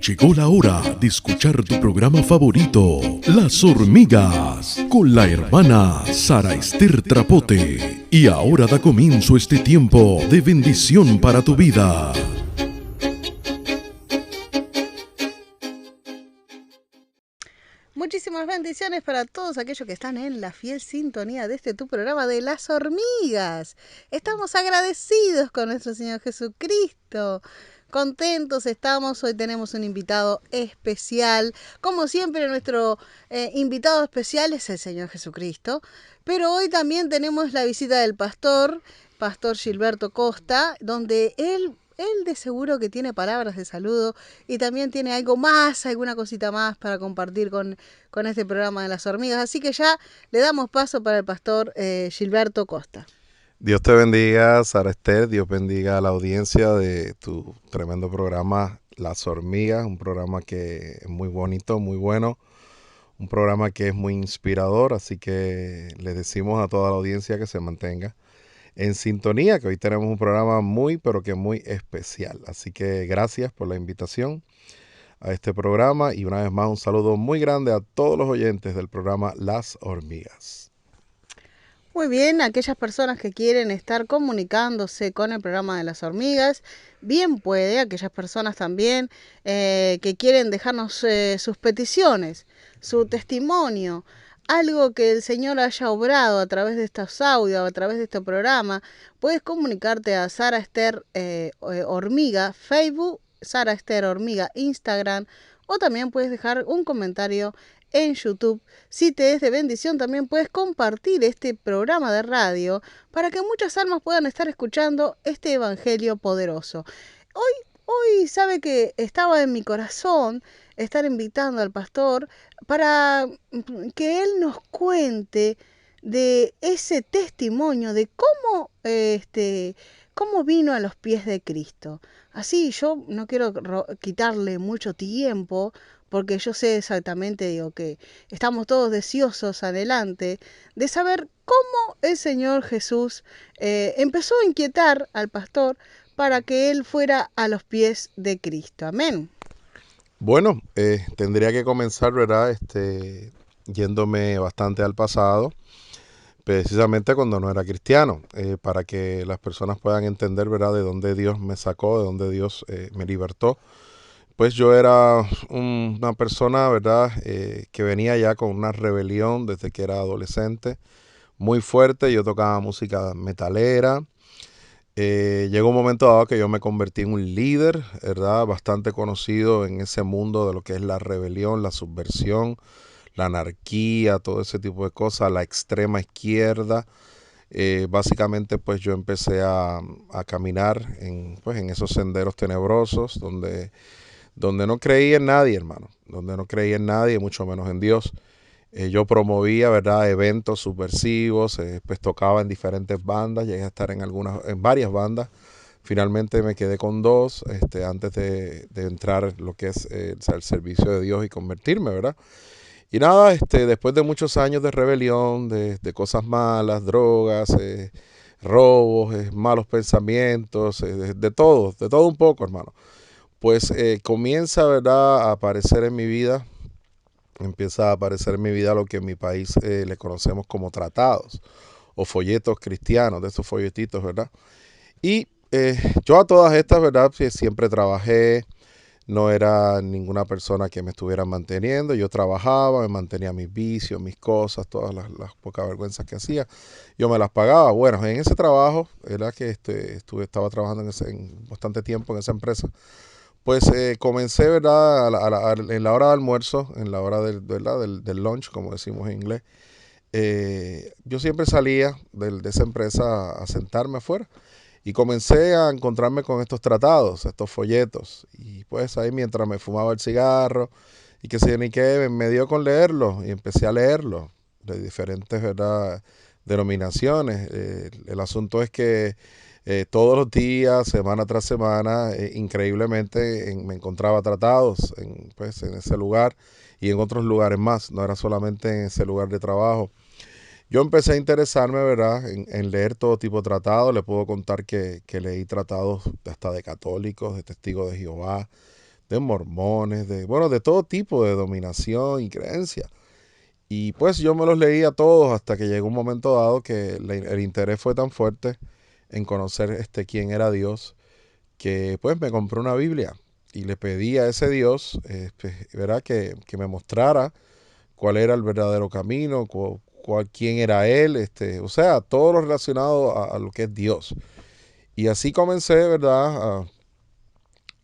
Llegó la hora de escuchar tu programa favorito, Las Hormigas, con la hermana Sara Ester Trapote. Y ahora da comienzo este tiempo de bendición para tu vida. Muchísimas bendiciones para todos aquellos que están en la fiel sintonía de tu programa de Las Hormigas. Estamos agradecidos con nuestro Señor Jesucristo. Contentos estamos, hoy tenemos un invitado especial. Como siempre, nuestro invitado especial es el Señor Jesucristo. Pero hoy también tenemos la visita del Pastor Gilberto Costa, donde él de seguro que tiene palabras de saludo y también tiene algo más, alguna cosita más para compartir con este programa de Las Hormigas. Así que ya le damos paso para el Pastor Gilberto Costa. Dios te bendiga, Sara Ester. Dios bendiga a la audiencia de tu tremendo programa Las Hormigas, un programa que es muy bonito, muy bueno, un programa que es muy inspirador, así que le decimos a toda la audiencia que se mantenga en sintonía, que hoy tenemos un programa muy, pero que muy especial. Así que gracias por la invitación a este programa y una vez más un saludo muy grande a todos los oyentes del programa Las Hormigas. Muy bien, aquellas personas que quieren estar comunicándose con el programa de Las Hormigas, bien puede, aquellas personas también que quieren dejarnos sus peticiones, su testimonio, algo que el Señor haya obrado a través de estos audios, a través de este programa, puedes comunicarte a Sara Ester Hormiga, Facebook, Sara Ester Hormiga, Instagram, o también puedes dejar un comentario en YouTube. Si te es de bendición, también puedes compartir este programa de radio para que muchas almas puedan estar escuchando este evangelio poderoso. Hoy sabe que estaba en mi corazón estar invitando al pastor para que él nos cuente de ese testimonio de cómo vino a los pies de Cristo. Así yo no quiero quitarle mucho tiempo, porque yo sé exactamente, que estamos todos deseosos adelante de saber cómo el Señor Jesús empezó a inquietar al pastor para que él fuera a los pies de Cristo. Amén. Bueno, tendría que comenzar, ¿verdad? Yéndome bastante al pasado, precisamente cuando no era cristiano, para que las personas puedan entender, ¿verdad?, de dónde Dios me sacó, de dónde Dios me libertó. Pues yo era una persona, ¿verdad?, que venía ya con una rebelión desde que era adolescente, muy fuerte. Yo tocaba música metalera. Llegó un momento dado que yo me convertí en un líder, ¿verdad?, bastante conocido en ese mundo de lo que es la rebelión, la subversión, la anarquía, todo ese tipo de cosas, la extrema izquierda. Básicamente pues yo empecé a caminar en esos senderos tenebrosos donde no creía en nadie, hermano, donde no creía en nadie, mucho menos en Dios. Yo promovía, ¿verdad?, eventos subversivos, pues tocaba en diferentes bandas, llegué a estar en varias bandas. Finalmente me quedé con dos, antes de entrar lo que es el servicio de Dios y convertirme, ¿verdad? Y nada, después de muchos años de rebelión, de cosas malas, drogas, robos, malos pensamientos, de todo un poco, hermano. Pues comienza, ¿verdad?, a aparecer en mi vida, empieza a aparecer en mi vida lo que en mi país le conocemos como tratados o folletos cristianos, de esos folletitos, ¿verdad? Y yo a todas estas, ¿verdad?, siempre trabajé. No era ninguna persona que me estuviera manteniendo. Yo trabajaba, me mantenía mis vicios, mis cosas, todas las pocas vergüenzas que hacía. Yo me las pagaba. Bueno, en ese trabajo, era que estaba trabajando bastante tiempo en esa empresa. Pues comencé, ¿verdad?, en la hora de almuerzo, en la hora del lunch, como decimos en inglés. Yo siempre salía de esa empresa a sentarme afuera. Y comencé a encontrarme con estos tratados, estos folletos. Y pues ahí mientras me fumaba el cigarro y qué sé yo ni qué, me dio con leerlo y empecé a leerlo de diferentes, ¿verdad?, denominaciones. El asunto es que todos los días, semana tras semana, increíblemente me encontraba tratados en ese lugar y en otros lugares más. No era solamente en ese lugar de trabajo. Yo empecé a interesarme, ¿verdad?, en leer todo tipo de tratados. Le puedo contar que leí tratados hasta de católicos, de testigos de Jehová, de mormones, de todo tipo de dominación y creencia. Y pues yo me los leí a todos hasta que llegó un momento dado que el interés fue tan fuerte en conocer quién era Dios, que pues me compré una Biblia y le pedí a ese Dios, ¿verdad? Que me mostrara cuál era el verdadero camino, quién era Él, o sea, todo lo relacionado a lo que es Dios. Y así comencé, ¿verdad?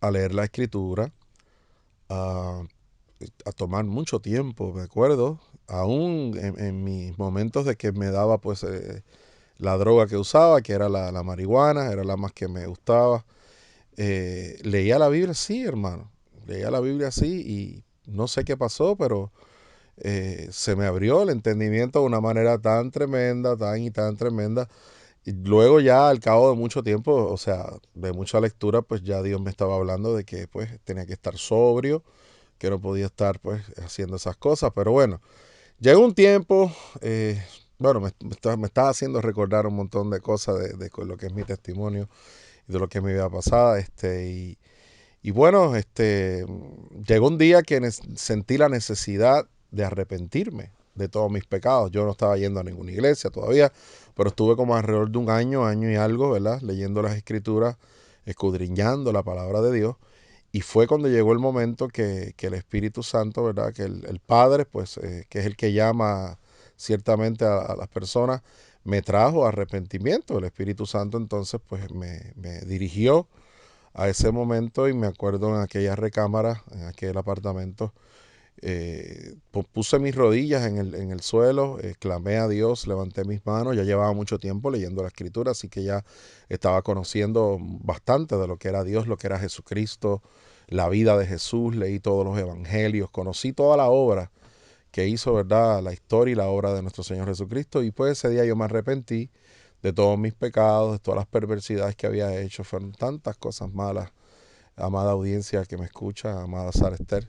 A leer la escritura, a, a tomar mucho tiempo, me acuerdo, aún en mis momentos de que me daba pues la droga que usaba, que era la marihuana, era la más que me gustaba. Leía la Biblia, sí, hermano, leía la Biblia así y no sé qué pasó, pero se me abrió el entendimiento de una manera tan tremenda, tan y tan tremenda. Y luego ya al cabo de mucho tiempo, o sea, de mucha lectura, pues ya Dios me estaba hablando de que pues tenía que estar sobrio, que no podía estar pues haciendo esas cosas. Pero bueno, llegó un tiempo, bueno, me estaba haciendo recordar un montón de cosas de lo que es mi testimonio y de lo que es mi vida pasada. Y bueno, llegó un día que sentí la necesidad de arrepentirme de todos mis pecados. Yo no estaba yendo a ninguna iglesia todavía, pero estuve como alrededor de un año, año y algo, ¿verdad? Leyendo las escrituras, escudriñando la palabra de Dios. Y fue cuando llegó el momento que el Espíritu Santo, ¿verdad? Que el Padre, pues, que es el que llama ciertamente a las personas, me trajo arrepentimiento. El Espíritu Santo entonces, pues, me dirigió a ese momento y me acuerdo en aquella recámara, en aquel apartamento, puse mis rodillas en el suelo, clamé a Dios, levanté mis manos, ya llevaba mucho tiempo leyendo la escritura, así que ya estaba conociendo bastante de lo que era Dios, lo que era Jesucristo, la vida de Jesús, leí todos los evangelios, conocí toda la obra que hizo, ¿verdad? La historia y la obra de nuestro Señor Jesucristo. Y pues ese día yo me arrepentí de todos mis pecados, de todas las perversidades que había hecho. Fueron tantas cosas malas, amada audiencia que me escucha, amada Sara Esther,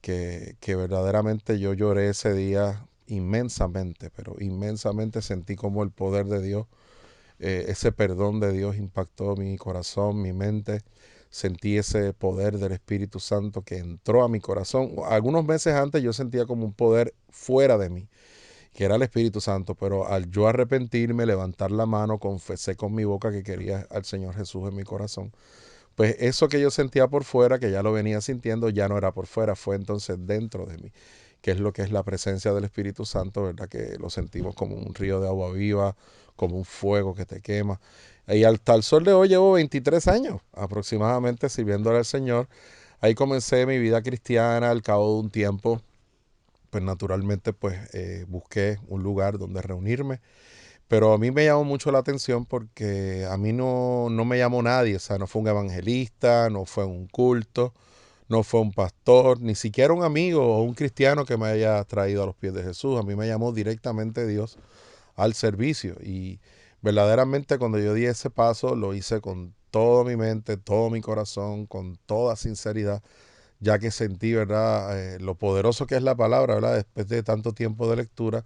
que verdaderamente yo lloré ese día inmensamente, pero inmensamente sentí como el poder de Dios, ese perdón de Dios impactó mi corazón, mi mente. Sentí ese poder del Espíritu Santo que entró a mi corazón. Algunos meses antes yo sentía como un poder fuera de mí, que era el Espíritu Santo, pero al yo arrepentirme, levantar la mano, confesé con mi boca que quería al Señor Jesús en mi corazón. Pues eso que yo sentía por fuera, que ya lo venía sintiendo, ya no era por fuera, fue entonces dentro de mí, que es lo que es la presencia del Espíritu Santo, ¿verdad? Que lo sentimos como un río de agua viva, como un fuego que te quema. Y hasta el sol de hoy llevo 23 años aproximadamente sirviéndole al Señor. Ahí comencé mi vida cristiana. Al cabo de un tiempo, pues naturalmente pues busqué un lugar donde reunirme. Pero a mí me llamó mucho la atención porque a mí no me llamó nadie, o sea, no fue un evangelista, no fue un culto, no fue un pastor, ni siquiera un amigo o un cristiano que me haya traído a los pies de Jesús. A mí me llamó directamente Dios al servicio. Y verdaderamente cuando yo di ese paso, lo hice con toda mi mente, todo mi corazón, con toda sinceridad, ya que sentí, ¿verdad?, lo poderoso que es la palabra, ¿verdad? Después de tanto tiempo de lectura,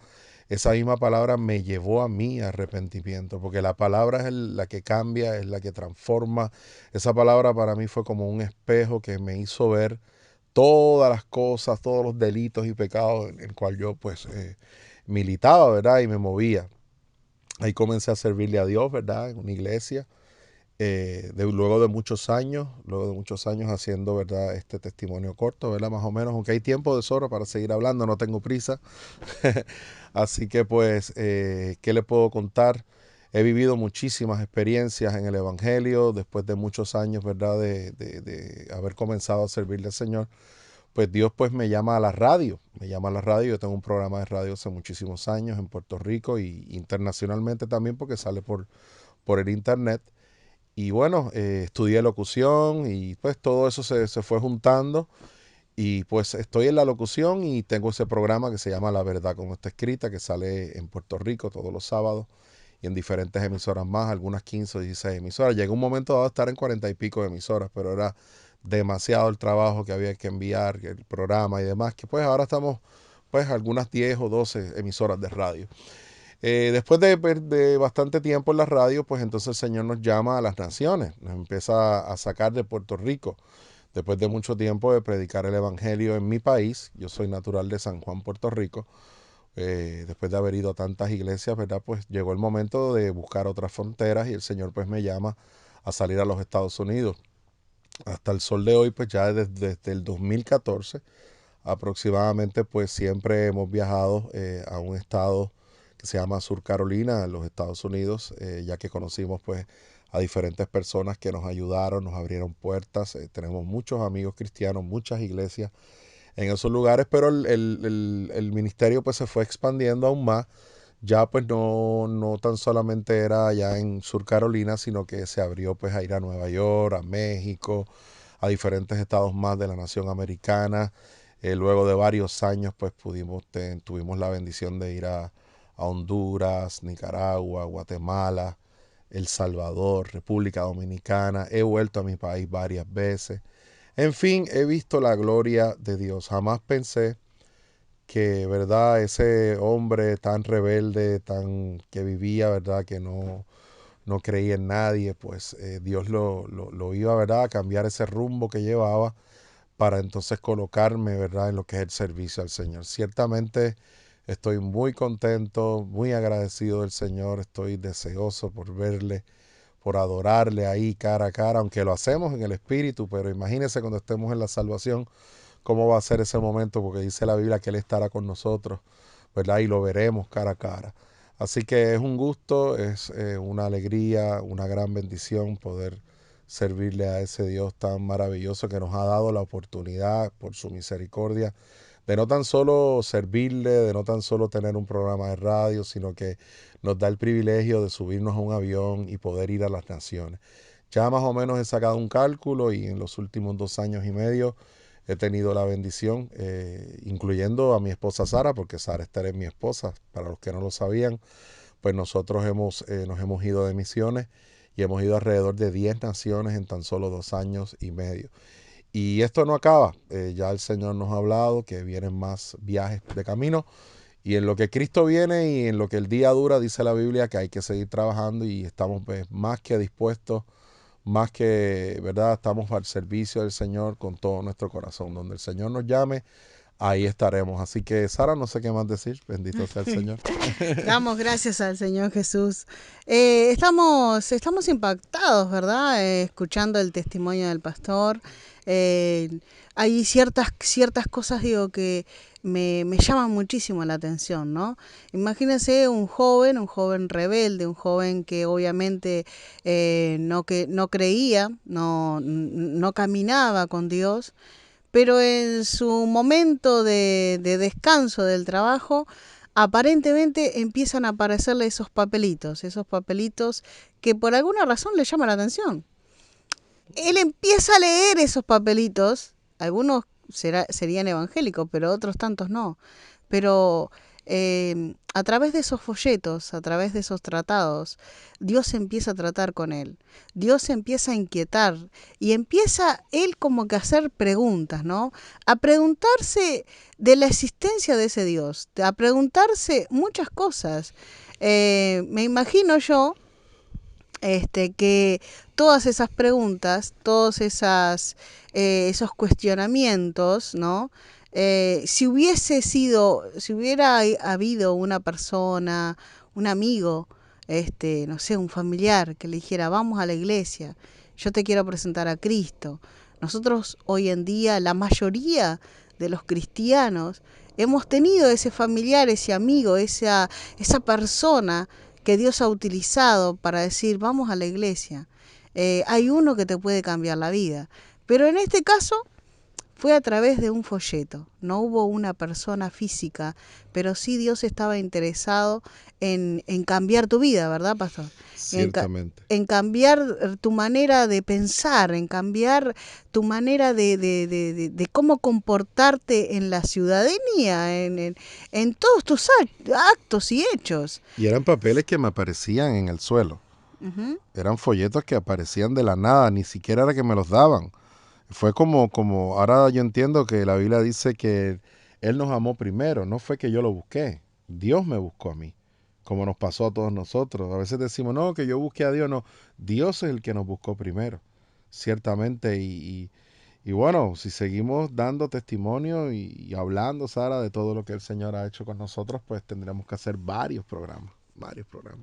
esa misma palabra me llevó a mí a arrepentimiento, porque la palabra es la que cambia, es la que transforma. Esa palabra para mí fue como un espejo que me hizo ver todas las cosas, todos los delitos y pecados en el cual yo pues militaba, ¿verdad? Y me movía. Ahí comencé a servirle a Dios, ¿verdad? En una iglesia. Luego de muchos años haciendo, ¿verdad? Este testimonio corto, ¿verdad? Más o menos, aunque hay tiempo de sobra para seguir hablando, no tengo prisa. Así que pues, ¿qué le puedo contar? He vivido muchísimas experiencias en el Evangelio después de muchos años, ¿verdad? De haber comenzado a servirle al Señor. Pues Dios pues me llama a la radio, me llama a la radio. Yo tengo un programa de radio hace muchísimos años en Puerto Rico y internacionalmente también porque sale por el internet. Y bueno, estudié locución y pues todo eso se fue juntando y pues estoy en la locución y tengo ese programa que se llama La Verdad como está escrita, que sale en Puerto Rico todos los sábados y en diferentes emisoras más, algunas 15 o 16 emisoras. Llegó un momento dado a estar en 40 y pico de emisoras, pero era demasiado el trabajo que había que enviar, el programa y demás, que pues ahora estamos pues algunas 10 o 12 emisoras de radio. Después de bastante tiempo en la radio, pues entonces el Señor nos llama a las naciones, nos empieza a sacar de Puerto Rico, después de mucho tiempo de predicar el evangelio en mi país. Yo soy natural de San Juan, Puerto Rico. Después de haber ido a tantas iglesias, ¿verdad? Pues llegó el momento de buscar otras fronteras y el Señor pues me llama a salir a los Estados Unidos. Hasta el sol de hoy, pues ya desde el 2014 aproximadamente, pues siempre hemos viajado a un estado que se llama Sur Carolina, en los Estados Unidos, ya que conocimos pues a diferentes personas que nos ayudaron, nos abrieron puertas. Tenemos muchos amigos cristianos, muchas iglesias en esos lugares, pero el ministerio pues se fue expandiendo aún más. Ya pues no tan solamente era allá en Sur Carolina, sino que se abrió pues a ir a Nueva York, a México, a diferentes estados más de la nación americana. Luego de varios años pues tuvimos la bendición de ir a Honduras, Nicaragua, Guatemala, El Salvador, República Dominicana. He vuelto a mi país varias veces. En fin, he visto la gloria de Dios. Jamás pensé que, ¿verdad? Ese hombre tan rebelde, tan que vivía, ¿verdad? Que no creía en nadie, pues Dios lo iba, ¿verdad? A cambiar ese rumbo que llevaba para entonces colocarme, ¿verdad? En lo que es el servicio al Señor. Ciertamente estoy muy contento, muy agradecido del Señor, estoy deseoso por verle, por adorarle ahí cara a cara, aunque lo hacemos en el Espíritu, pero imagínese cuando estemos en la salvación, cómo va a ser ese momento, porque dice la Biblia que Él estará con nosotros, ¿verdad? Y lo veremos cara a cara. Así que es un gusto, es una alegría, una gran bendición poder servirle a ese Dios tan maravilloso que nos ha dado la oportunidad por su misericordia de no tan solo servirle, de no tan solo tener un programa de radio, sino que nos da el privilegio de subirnos a un avión y poder ir a las naciones. Ya más o menos he sacado un cálculo y en los últimos 2 años y medio he tenido la bendición, incluyendo a mi esposa Sara, porque Sara Esther es mi esposa, para los que no lo sabían, pues nosotros nos hemos ido de misiones y hemos ido alrededor de 10 naciones en tan solo 2 años y medio. Y esto no acaba, ya el Señor nos ha hablado que vienen más viajes de camino y en lo que Cristo viene y en lo que el día dura, dice la Biblia que hay que seguir trabajando y estamos pues, más que dispuestos, más que, ¿verdad? Estamos al servicio del Señor con todo nuestro corazón. Donde el Señor nos llame, ahí estaremos. Así que, Sara, no sé qué más decir. Bendito sea el Señor. Damos gracias al Señor Jesús. Estamos impactados, ¿verdad? Escuchando el testimonio del pastor. Eh, Hay ciertas cosas, digo, que me llaman muchísimo la atención, ¿no? Imagínense un joven rebelde, un joven que obviamente no creía, no caminaba con Dios, pero en su momento de descanso del trabajo, aparentemente empiezan a aparecerle esos papelitos que por alguna razón le llaman la atención. Él empieza a leer esos papelitos, algunos serían evangélicos, pero otros tantos no. Pero a través de esos folletos, a través de esos tratados, Dios empieza a tratar con él. Dios empieza a inquietar y empieza él como que a hacer preguntas, ¿no? A preguntarse de la existencia de ese Dios, a preguntarse muchas cosas. Me imagino yo que todas esas preguntas, esos cuestionamientos, ¿no? Si hubiera habido una persona, un amigo, no sé, un familiar que le dijera, vamos a la iglesia, yo te quiero presentar a Cristo. Nosotros hoy en día, la mayoría de los cristianos, hemos tenido ese familiar, ese amigo, esa persona que Dios ha utilizado para decir, vamos a la iglesia. Hay uno que te puede cambiar la vida. Pero en este caso fue a través de un folleto. No hubo una persona física, pero sí Dios estaba interesado en cambiar tu vida, ¿verdad, pastor? Ciertamente. En cambiar tu manera de pensar, en cambiar tu manera de cómo comportarte en la ciudadanía, en todos tus actos y hechos. Y eran papeles que me aparecían en el suelo. Uh-huh. Eran folletos que aparecían de la nada, ni siquiera era que me los daban. Fue como, ahora yo entiendo que la Biblia dice que Él nos amó primero, no fue que yo lo busqué, Dios me buscó a mí, como nos pasó a todos nosotros. A veces decimos, no, que yo busqué a Dios, no, Dios es el que nos buscó primero, ciertamente, y Y bueno, si seguimos dando testimonio y hablando, Sara, de todo lo que el Señor ha hecho con nosotros, pues tendremos que hacer varios programas,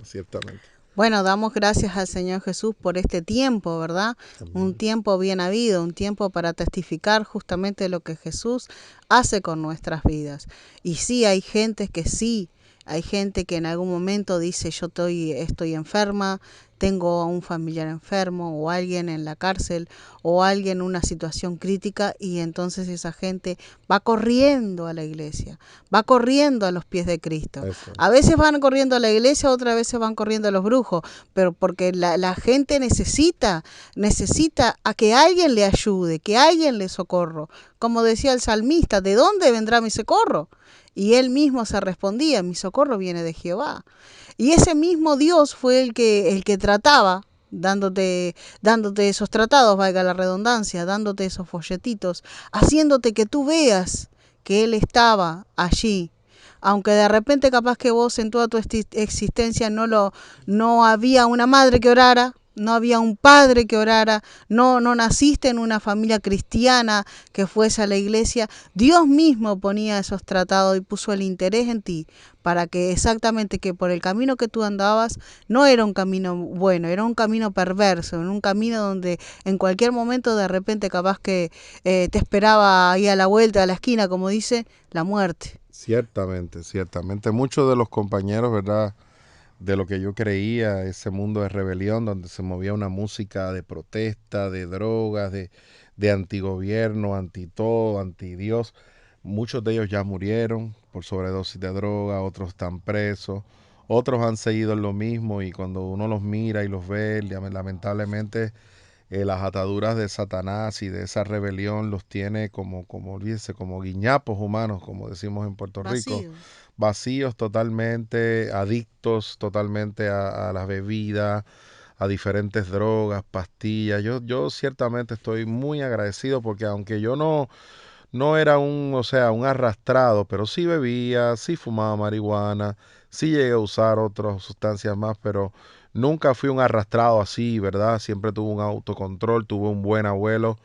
ciertamente. Bueno, damos gracias al Señor Jesús por este tiempo, ¿verdad? Un Amén. tiempo bien habido, un tiempo para testificar justamente lo que Jesús hace con nuestras vidas. Y sí, hay gente que en algún momento dice estoy enferma, tengo a un familiar enfermo o alguien en la cárcel o alguien en una situación crítica y entonces esa gente va corriendo a la iglesia, va corriendo a los pies de Cristo. Eso A es. veces van corriendo a la iglesia, otras veces van corriendo a los brujos, pero porque la gente necesita a que alguien le ayude, que alguien le socorro. Como decía el salmista, ¿de dónde vendrá mi socorro? Y él mismo se respondía, mi socorro viene de Jehová. Y ese mismo Dios fue el que trataba, dándote esos tratados, valga la redundancia, dándote esos folletitos, haciéndote que tú veas que Él estaba allí. Aunque de repente capaz que vos en toda tu existencia no había una madre que orara, no había un padre que orara, no naciste en una familia cristiana que fuese a la iglesia, Dios mismo ponía esos tratados y puso el interés en ti para que exactamente que por el camino que tú andabas no era un camino bueno, era un camino perverso, en un camino donde en cualquier momento de repente capaz que te esperaba ahí a la vuelta, a la esquina, como dice, la muerte. Ciertamente, ciertamente. Muchos de los compañeros, ¿verdad? De lo que yo creía, ese mundo de rebelión donde se movía una música de protesta, de drogas, de antigobierno, anti todo, anti Dios. Muchos de ellos ya murieron por sobredosis de droga, otros están presos, otros han seguido en lo mismo y cuando uno los mira y los ve, lamentablemente las ataduras de Satanás y de esa rebelión los tiene olvídese, como guiñapos humanos, como decimos en Puerto Rico, Vacío. vacíos totalmente, adictos totalmente a las bebidas, a diferentes drogas, pastillas. Yo ciertamente estoy muy agradecido porque aunque yo no era o sea, un arrastrado, pero sí bebía, sí fumaba marihuana, sí llegué a usar otras sustancias más, pero nunca fui un arrastrado así, ¿verdad? Siempre tuve un autocontrol, tuve un buen abuelo,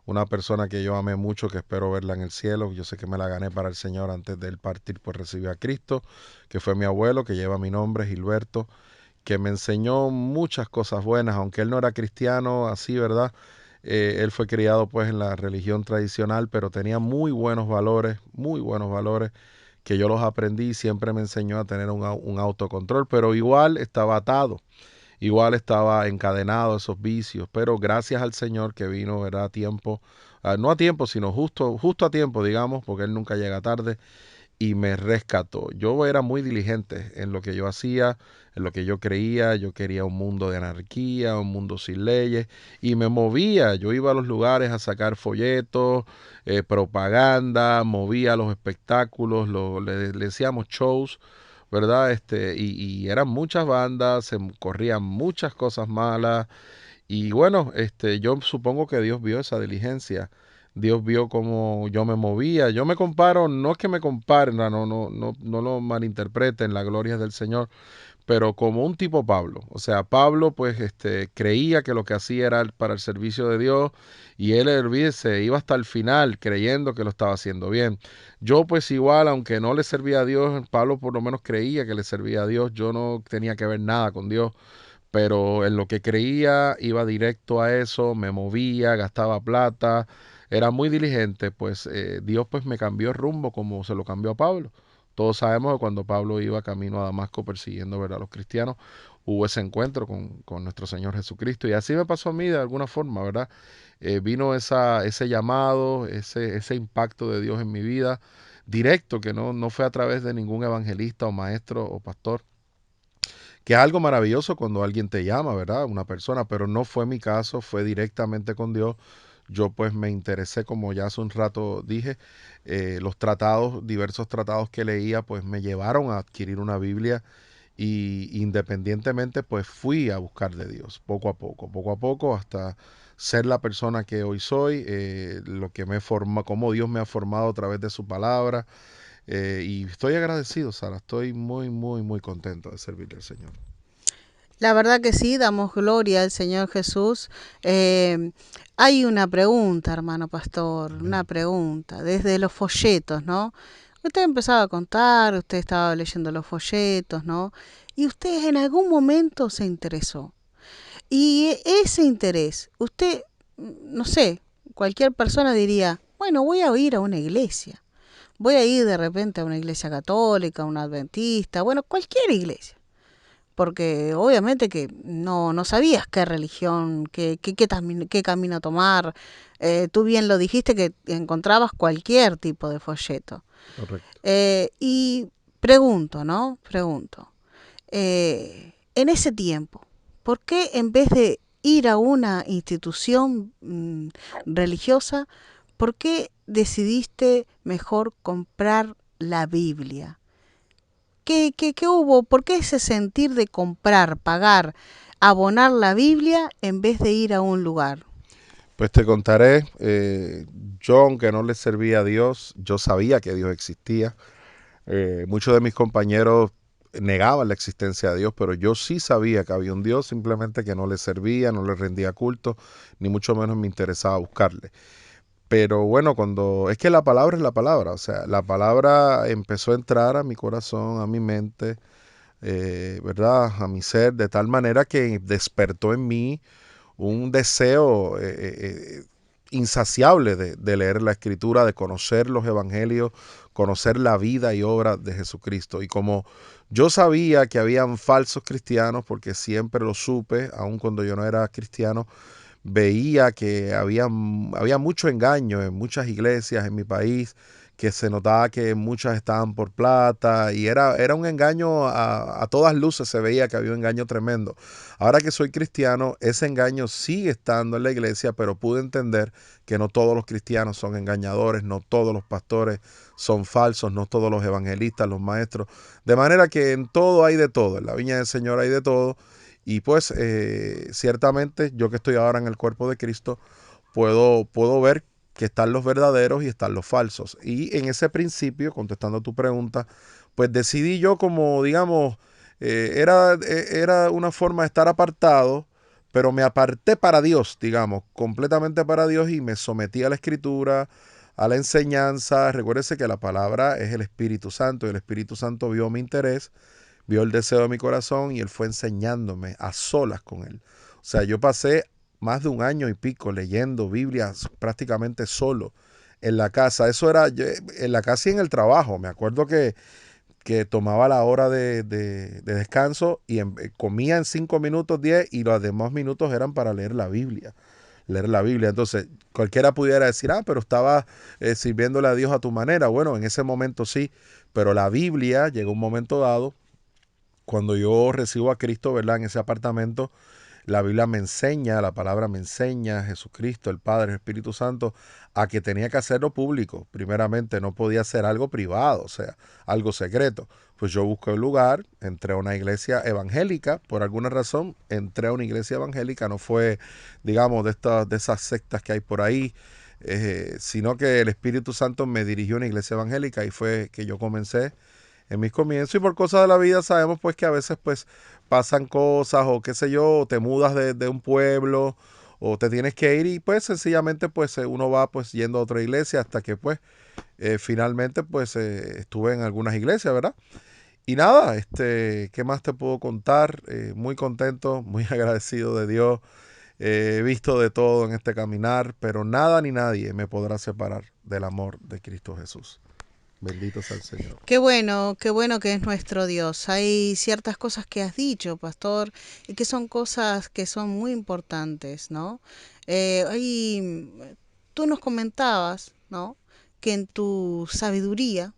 una persona que yo amé mucho, que espero verla en el cielo. Yo sé que me la gané para el Señor antes de él partir, pues recibí a Cristo, que fue mi abuelo, que lleva mi nombre, Gilberto, que me enseñó muchas cosas buenas, aunque él no era cristiano así, ¿verdad? Él fue criado pues en la religión tradicional, pero tenía muy buenos valores que yo los aprendí y siempre me enseñó a tener un autocontrol, pero igual estaba atado, igual estaba encadenado a esos vicios, pero gracias al Señor que vino, ¿verdad? A tiempo, no a tiempo, sino justo a tiempo, digamos, porque Él nunca llega tarde y me rescató. Yo era muy diligente en lo que yo hacía, en lo que yo creía. Yo quería un mundo de anarquía, un mundo sin leyes y me movía. Yo iba a los lugares a sacar folletos, propaganda, movía los espectáculos, le decíamos shows, ¿verdad? Y eran muchas bandas, se corrían muchas cosas malas y bueno, yo supongo que Dios vio esa diligencia. Dios vio cómo yo me movía. Yo me comparo, no es que me comparen, no lo malinterpreten, la gloria es del Señor, pero como un tipo Pablo. O sea, Pablo pues creía que lo que hacía era para el servicio de Dios y él, olvídese, iba hasta el final creyendo que lo estaba haciendo bien. Yo pues igual, aunque no le servía a Dios, Pablo por lo menos creía que le servía a Dios. Yo no tenía que ver nada con Dios, pero en lo que creía iba directo a eso, me movía, gastaba plata, era muy diligente, pues Dios pues me cambió el rumbo como se lo cambió a Pablo. Todos sabemos que cuando Pablo iba camino a Damasco persiguiendo, ¿verdad?, a los cristianos, hubo ese encuentro con nuestro Señor Jesucristo y así me pasó a mí de alguna forma, ¿verdad? Vino ese llamado, ese impacto de Dios en mi vida directo, que no fue a través de ningún evangelista o maestro o pastor, que es algo maravilloso cuando alguien te llama, ¿verdad? Una persona, pero no fue mi caso, fue directamente con Dios. Yo pues me interesé, como ya hace un rato dije, los tratados, diversos tratados que leía, pues me llevaron a adquirir una Biblia y independientemente pues fui a buscar de Dios, poco a poco, hasta ser la persona que hoy soy, lo que me forma, cómo Dios me ha formado a través de su palabra. Y estoy agradecido, Sara, estoy muy, muy, muy contento de servirle al Señor. La verdad que sí, damos gloria al Señor Jesús. Hay una pregunta, hermano pastor, una Amén. pregunta, desde los folletos, ¿no? Usted empezaba a contar, usted estaba leyendo los folletos, ¿no? Y usted en algún momento se interesó. Y ese interés, usted, no sé, cualquier persona diría, bueno, voy a ir a una iglesia. Voy a ir de repente a una iglesia católica, una adventista, bueno, cualquier iglesia. Porque obviamente que no sabías qué religión, qué camino tomar. Tú bien lo dijiste que encontrabas cualquier tipo de folleto. Correcto. Y pregunto, ¿no? Pregunto. En ese tiempo, ¿por qué en vez de ir a una institución religiosa, por qué decidiste mejor comprar la Biblia? ¿Qué hubo? ¿Por qué ese sentir de comprar, pagar, abonar la Biblia en vez de ir a un lugar? Pues te contaré, yo aunque no le servía a Dios, yo sabía que Dios existía. Muchos de mis compañeros negaban la existencia de Dios, pero yo sí sabía que había un Dios, simplemente que no le servía, no le rendía culto, ni mucho menos me interesaba buscarle. Pero bueno, cuando es que la palabra es la palabra, o sea, la palabra empezó a entrar a mi corazón, a mi mente, ¿verdad? A mi ser, de tal manera que despertó en mí un deseo insaciable de leer la escritura, de conocer los evangelios, conocer la vida y obra de Jesucristo. Y como yo sabía que habían falsos cristianos, porque siempre lo supe, aun cuando yo no era cristiano, veía que había mucho engaño en muchas iglesias en mi país, que se notaba que muchas estaban por plata y era un engaño a todas luces, se veía que había un engaño tremendo. Ahora que soy cristiano, ese engaño sigue estando en la iglesia, pero pude entender que no todos los cristianos son engañadores, no todos los pastores son falsos, no todos los evangelistas, los maestros. De manera que en todo hay de todo, en la viña del Señor hay de todo. Y pues ciertamente yo que estoy ahora en el cuerpo de Cristo, puedo ver que están los verdaderos y están los falsos. Y en ese principio, contestando a tu pregunta, pues decidí yo como, digamos, era una forma de estar apartado, pero me aparté para Dios, digamos, completamente para Dios y me sometí a la escritura, a la enseñanza. Recuérdese que la palabra es el Espíritu Santo y el Espíritu Santo vio mi interés, vio el deseo de mi corazón y él fue enseñándome a solas con él. O sea, yo pasé más de un año y pico leyendo Biblia prácticamente solo en la casa. Eso era en la casa y en el trabajo. Me acuerdo que tomaba la hora de descanso y comía en 5 minutos, 10 y los demás minutos eran para leer la Biblia. Leer la Biblia. Entonces, cualquiera pudiera decir, pero estaba sirviéndole a Dios a tu manera. Bueno, en ese momento sí, pero la Biblia llegó un momento dado cuando yo recibo a Cristo, ¿verdad? En ese apartamento, la Biblia me enseña, la palabra me enseña, Jesucristo, el Padre, el Espíritu Santo, a que tenía que hacerlo público. Primeramente, no podía ser algo privado, o sea, algo secreto. Pues yo busqué un lugar, entré a una iglesia evangélica, por alguna razón, entré a una iglesia evangélica, no fue, digamos, de esas sectas que hay por ahí, sino que el Espíritu Santo me dirigió a una iglesia evangélica y fue que yo comencé en mis comienzos y por cosas de la vida sabemos pues que a veces pues pasan cosas o qué sé yo, o te mudas de un pueblo o te tienes que ir y pues sencillamente pues uno va pues yendo a otra iglesia hasta que pues finalmente pues estuve en algunas iglesias, ¿verdad? Y nada, ¿qué más te puedo contar? Muy contento, muy agradecido de Dios. He visto de todo en este caminar, pero nada ni nadie me podrá separar del amor de Cristo Jesús. Bendito sea el Señor. Qué bueno que es nuestro Dios. Hay ciertas cosas que has dicho, pastor, y que son cosas que son muy importantes, ¿no? Tú nos comentabas, ¿no? Que en tu sabiduría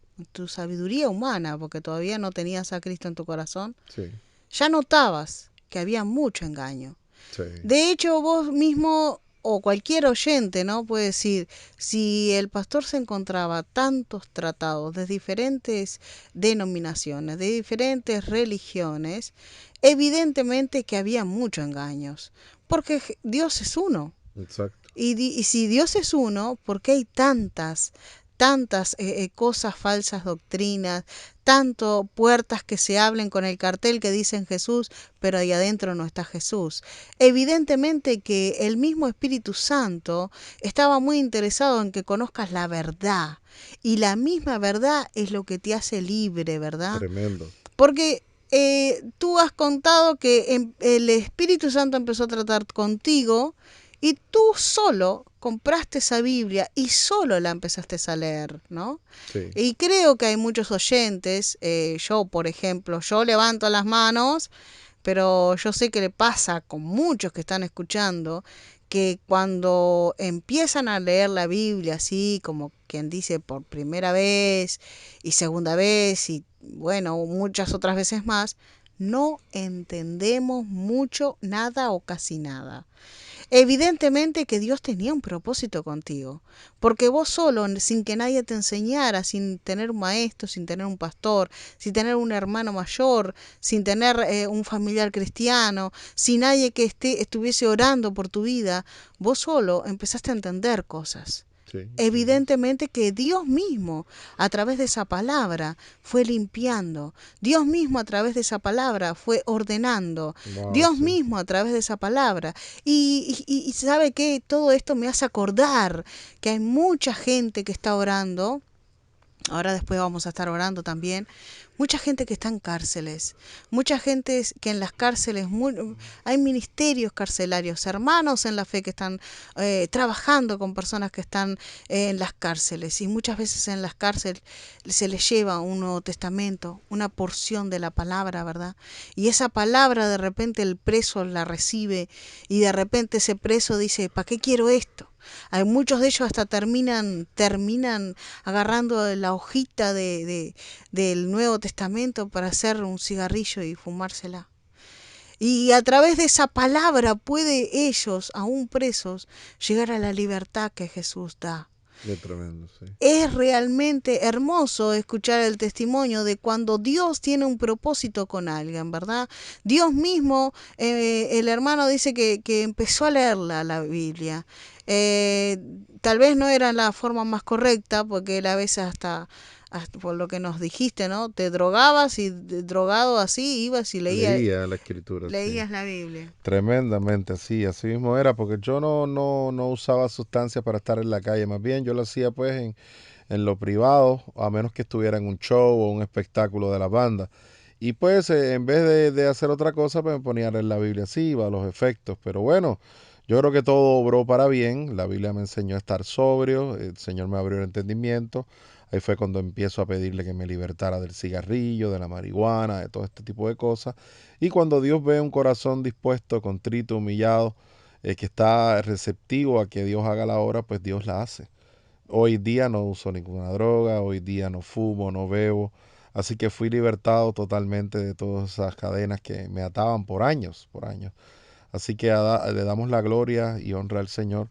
humana, porque todavía no tenías a Cristo en tu corazón, Sí, ya notabas que había mucho engaño. sí. De hecho, vos mismo o cualquier oyente, ¿no? Puede decir, si el pastor se encontraba tantos tratados de diferentes denominaciones, de diferentes religiones, evidentemente que había muchos engaños, porque Dios es uno. Exacto. Y si Dios es uno, ¿por qué hay tantas cosas falsas, doctrinas, tanto puertas que se hablen con el cartel que dicen Jesús, pero ahí adentro no está Jesús. Evidentemente que el mismo Espíritu Santo estaba muy interesado en que conozcas la verdad, y la misma verdad es lo que te hace libre, ¿verdad? Tremendo. Porque tú has contado que el Espíritu Santo empezó a tratar contigo y tú solo compraste esa Biblia y solo la empezaste a leer, ¿no? Sí. Y creo que hay muchos oyentes, yo por ejemplo, yo levanto las manos, pero yo sé que le pasa con muchos que están escuchando, que cuando empiezan a leer la Biblia así, como quien dice por primera vez y segunda vez y bueno, muchas otras veces más, no entendemos mucho, nada o casi nada. Evidentemente que Dios tenía un propósito contigo, porque vos solo, sin que nadie te enseñara, sin tener un maestro, sin tener un pastor, sin tener un hermano mayor, sin tener un familiar cristiano, sin nadie que estuviese orando por tu vida, vos solo empezaste a entender cosas. Sí, Evidentemente que Dios mismo a través de esa palabra fue limpiando, Dios mismo a través de esa palabra fue ordenando, wow, Dios sí. mismo a través de esa palabra. Y sabe que todo esto me hace acordar que hay mucha gente que está orando. Ahora después vamos a estar orando también. Mucha gente que está en cárceles, mucha gente que en las cárceles, hay ministerios carcelarios, hermanos en la fe que están trabajando con personas que están en las cárceles, y muchas veces en las cárceles se les lleva un Nuevo Testamento, una porción de la palabra, ¿verdad? Y esa palabra de repente el preso la recibe y de repente ese preso dice, ¿para qué quiero esto? Hay muchos de ellos hasta terminan agarrando la hojita del Nuevo Testamento para hacer un cigarrillo y fumársela. Y a través de esa palabra puede ellos, aún presos, llegar a la libertad que Jesús da. Es tremendo, sí. Es realmente hermoso escuchar el testimonio de cuando Dios tiene un propósito con alguien, ¿verdad? Dios mismo, el hermano dice que empezó a leer la Biblia. Tal vez no era la forma más correcta, porque él a veces hasta por lo que nos dijiste, ¿no? Te drogabas y drogado así ibas y Leía la escritura, sí. leías la Biblia. Tremendamente, sí, así mismo era, porque yo no usaba sustancias para estar en la calle, más bien yo lo hacía pues en lo privado, a menos que estuviera en un show o un espectáculo de la banda. Y pues en vez de hacer otra cosa, pues me ponía a leer la Biblia así, iba a los efectos. Pero bueno, yo creo que todo obró para bien. La Biblia me enseñó a estar sobrio, el Señor me abrió el entendimiento. Ahí fue cuando empiezo a pedirle que me libertara del cigarrillo, de la marihuana, de todo este tipo de cosas. Y cuando Dios ve un corazón dispuesto, contrito, humillado, que está receptivo a que Dios haga la obra, pues Dios la hace. Hoy día no uso ninguna droga, hoy día no fumo, no bebo. Así que fui libertado totalmente de todas esas cadenas que me ataban por años, por años. Así que le damos la gloria y honra al Señor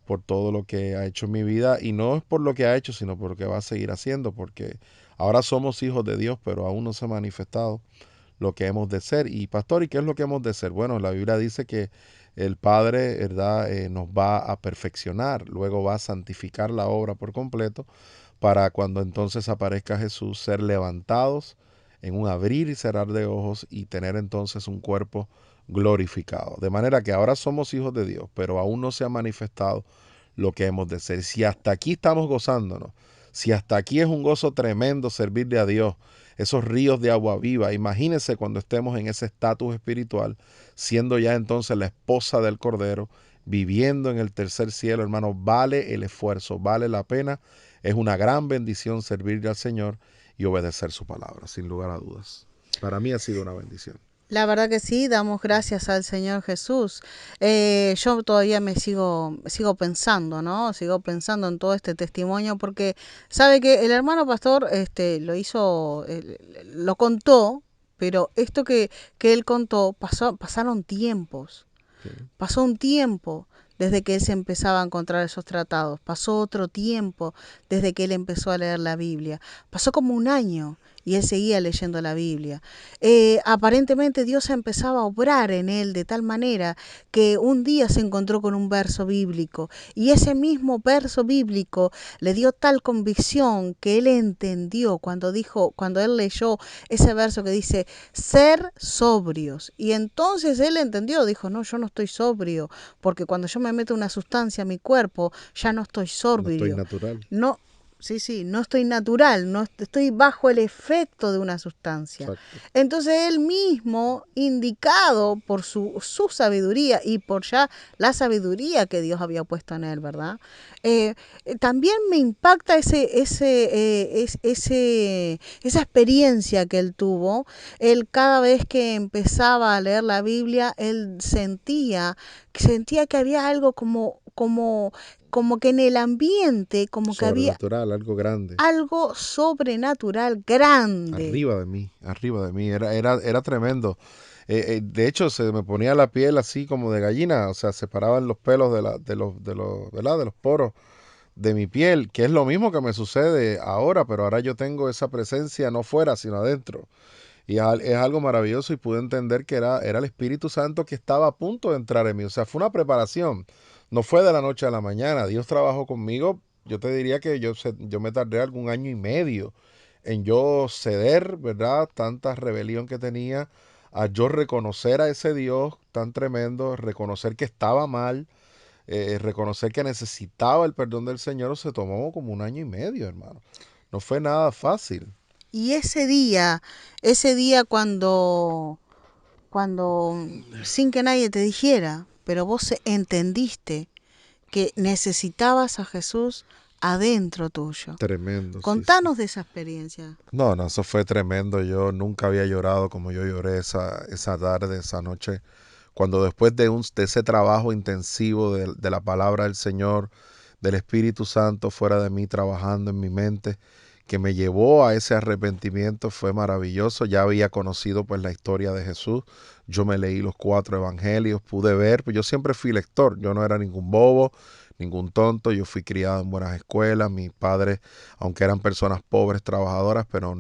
por todo lo que ha hecho en mi vida. Y no es por lo que ha hecho, sino por lo que va a seguir haciendo. Porque ahora somos hijos de Dios, pero aún no se ha manifestado lo que hemos de ser. Y pastor, ¿y qué es lo que hemos de ser? Bueno, la Biblia dice que el Padre, ¿verdad? Nos va a perfeccionar, luego va a santificar la obra por completo, para cuando entonces aparezca Jesús, ser levantados en un abrir y cerrar de ojos y tener entonces un cuerpo glorificado. De manera que ahora somos hijos de Dios, pero aún no se ha manifestado lo que hemos de ser. Si hasta aquí estamos gozándonos, si hasta aquí es un gozo tremendo servirle a Dios, esos ríos de agua viva, imagínense cuando estemos en ese estatus espiritual, siendo ya entonces la esposa del Cordero, viviendo en el tercer cielo, hermano, vale el esfuerzo, vale la pena, es una gran bendición servirle al Señor y obedecer su palabra, sin lugar a dudas. Para mí ha sido una bendición. La verdad que sí, damos gracias al Señor Jesús. Yo todavía sigo pensando, ¿no? Sigo pensando en todo este testimonio porque sabe que el hermano pastor lo contó, pero esto que él contó, pasaron tiempos. Sí. Pasó un tiempo desde que él se empezaba a encontrar esos tratados. Pasó otro tiempo desde que él empezó a leer la Biblia. Pasó como un año. y él seguía leyendo la Biblia. Aparentemente Dios empezaba a obrar en él de tal manera que un día se encontró con un verso bíblico y ese mismo verso bíblico le dio tal convicción que él entendió cuando él leyó ese verso que dice ser sobrios, y entonces él entendió, dijo, no, yo no estoy sobrio, porque cuando yo me meto una sustancia a mi cuerpo ya no estoy No estoy sobrio, natural. no. Sí, no estoy natural, no estoy bajo el efecto de una sustancia. Exacto. Entonces él mismo, indicado por su sabiduría y por ya la sabiduría que Dios había puesto en él, ¿verdad? También me impacta esa experiencia que él tuvo. Él cada vez que empezaba a leer la Biblia, él sentía que había algo como que en el ambiente, como que había Sobrenatural, algo grande. algo sobrenatural grande. Arriba de mí, era tremendo. De hecho, se me ponía la piel así como de gallina, o sea, se paraban los pelos ¿verdad? De los poros de mi piel, que es lo mismo que me sucede ahora, pero ahora yo tengo esa presencia no fuera, sino adentro. Y es algo maravilloso y pude entender que era el Espíritu Santo que estaba a punto de entrar en mí. O sea, fue una preparación. No fue de la noche a la mañana. Dios trabajó conmigo. Yo te diría que yo me tardé algún año y medio en yo ceder, ¿verdad? Tanta rebelión que tenía, a yo reconocer a ese Dios tan tremendo, reconocer que estaba mal, reconocer que necesitaba el perdón del Señor. Se tomó como un año y medio, hermano. No fue nada fácil. Y ese día cuando sin que nadie te dijera, pero vos entendiste que necesitabas a Jesús adentro tuyo. Tremendo, sí, sí. Contanos de esa experiencia. No, no, eso fue tremendo. Yo nunca había llorado como yo lloré esa tarde, esa noche, cuando después de ese trabajo intensivo de la palabra del Señor, del Espíritu Santo fuera de mí, trabajando en mi mente, que me llevó a ese arrepentimiento, fue maravilloso. Ya había conocido pues la historia de Jesús. Yo me leí los 4 evangelios, pude ver, pues yo siempre fui lector, yo no era ningún bobo, ningún tonto. Yo fui criado en buenas escuelas. Mis padres, aunque eran personas pobres, trabajadoras, pero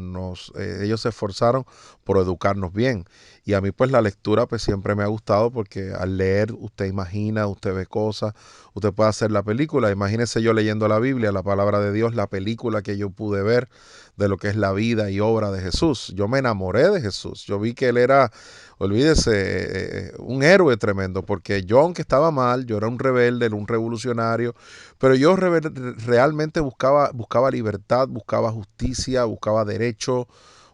ellos se esforzaron por educarnos bien. Y a mí pues la lectura pues siempre me ha gustado, porque al leer usted imagina, usted ve cosas, usted puede hacer la película. Imagínese yo leyendo la Biblia, la palabra de Dios, la película que yo pude ver de lo que es la vida y obra de Jesús. Yo me enamoré de Jesús. Yo vi que él era, olvídese, un héroe tremendo, porque yo, aunque estaba mal, yo era un rebelde, era un revolucionario, pero yo realmente buscaba libertad, buscaba justicia, buscaba derecho,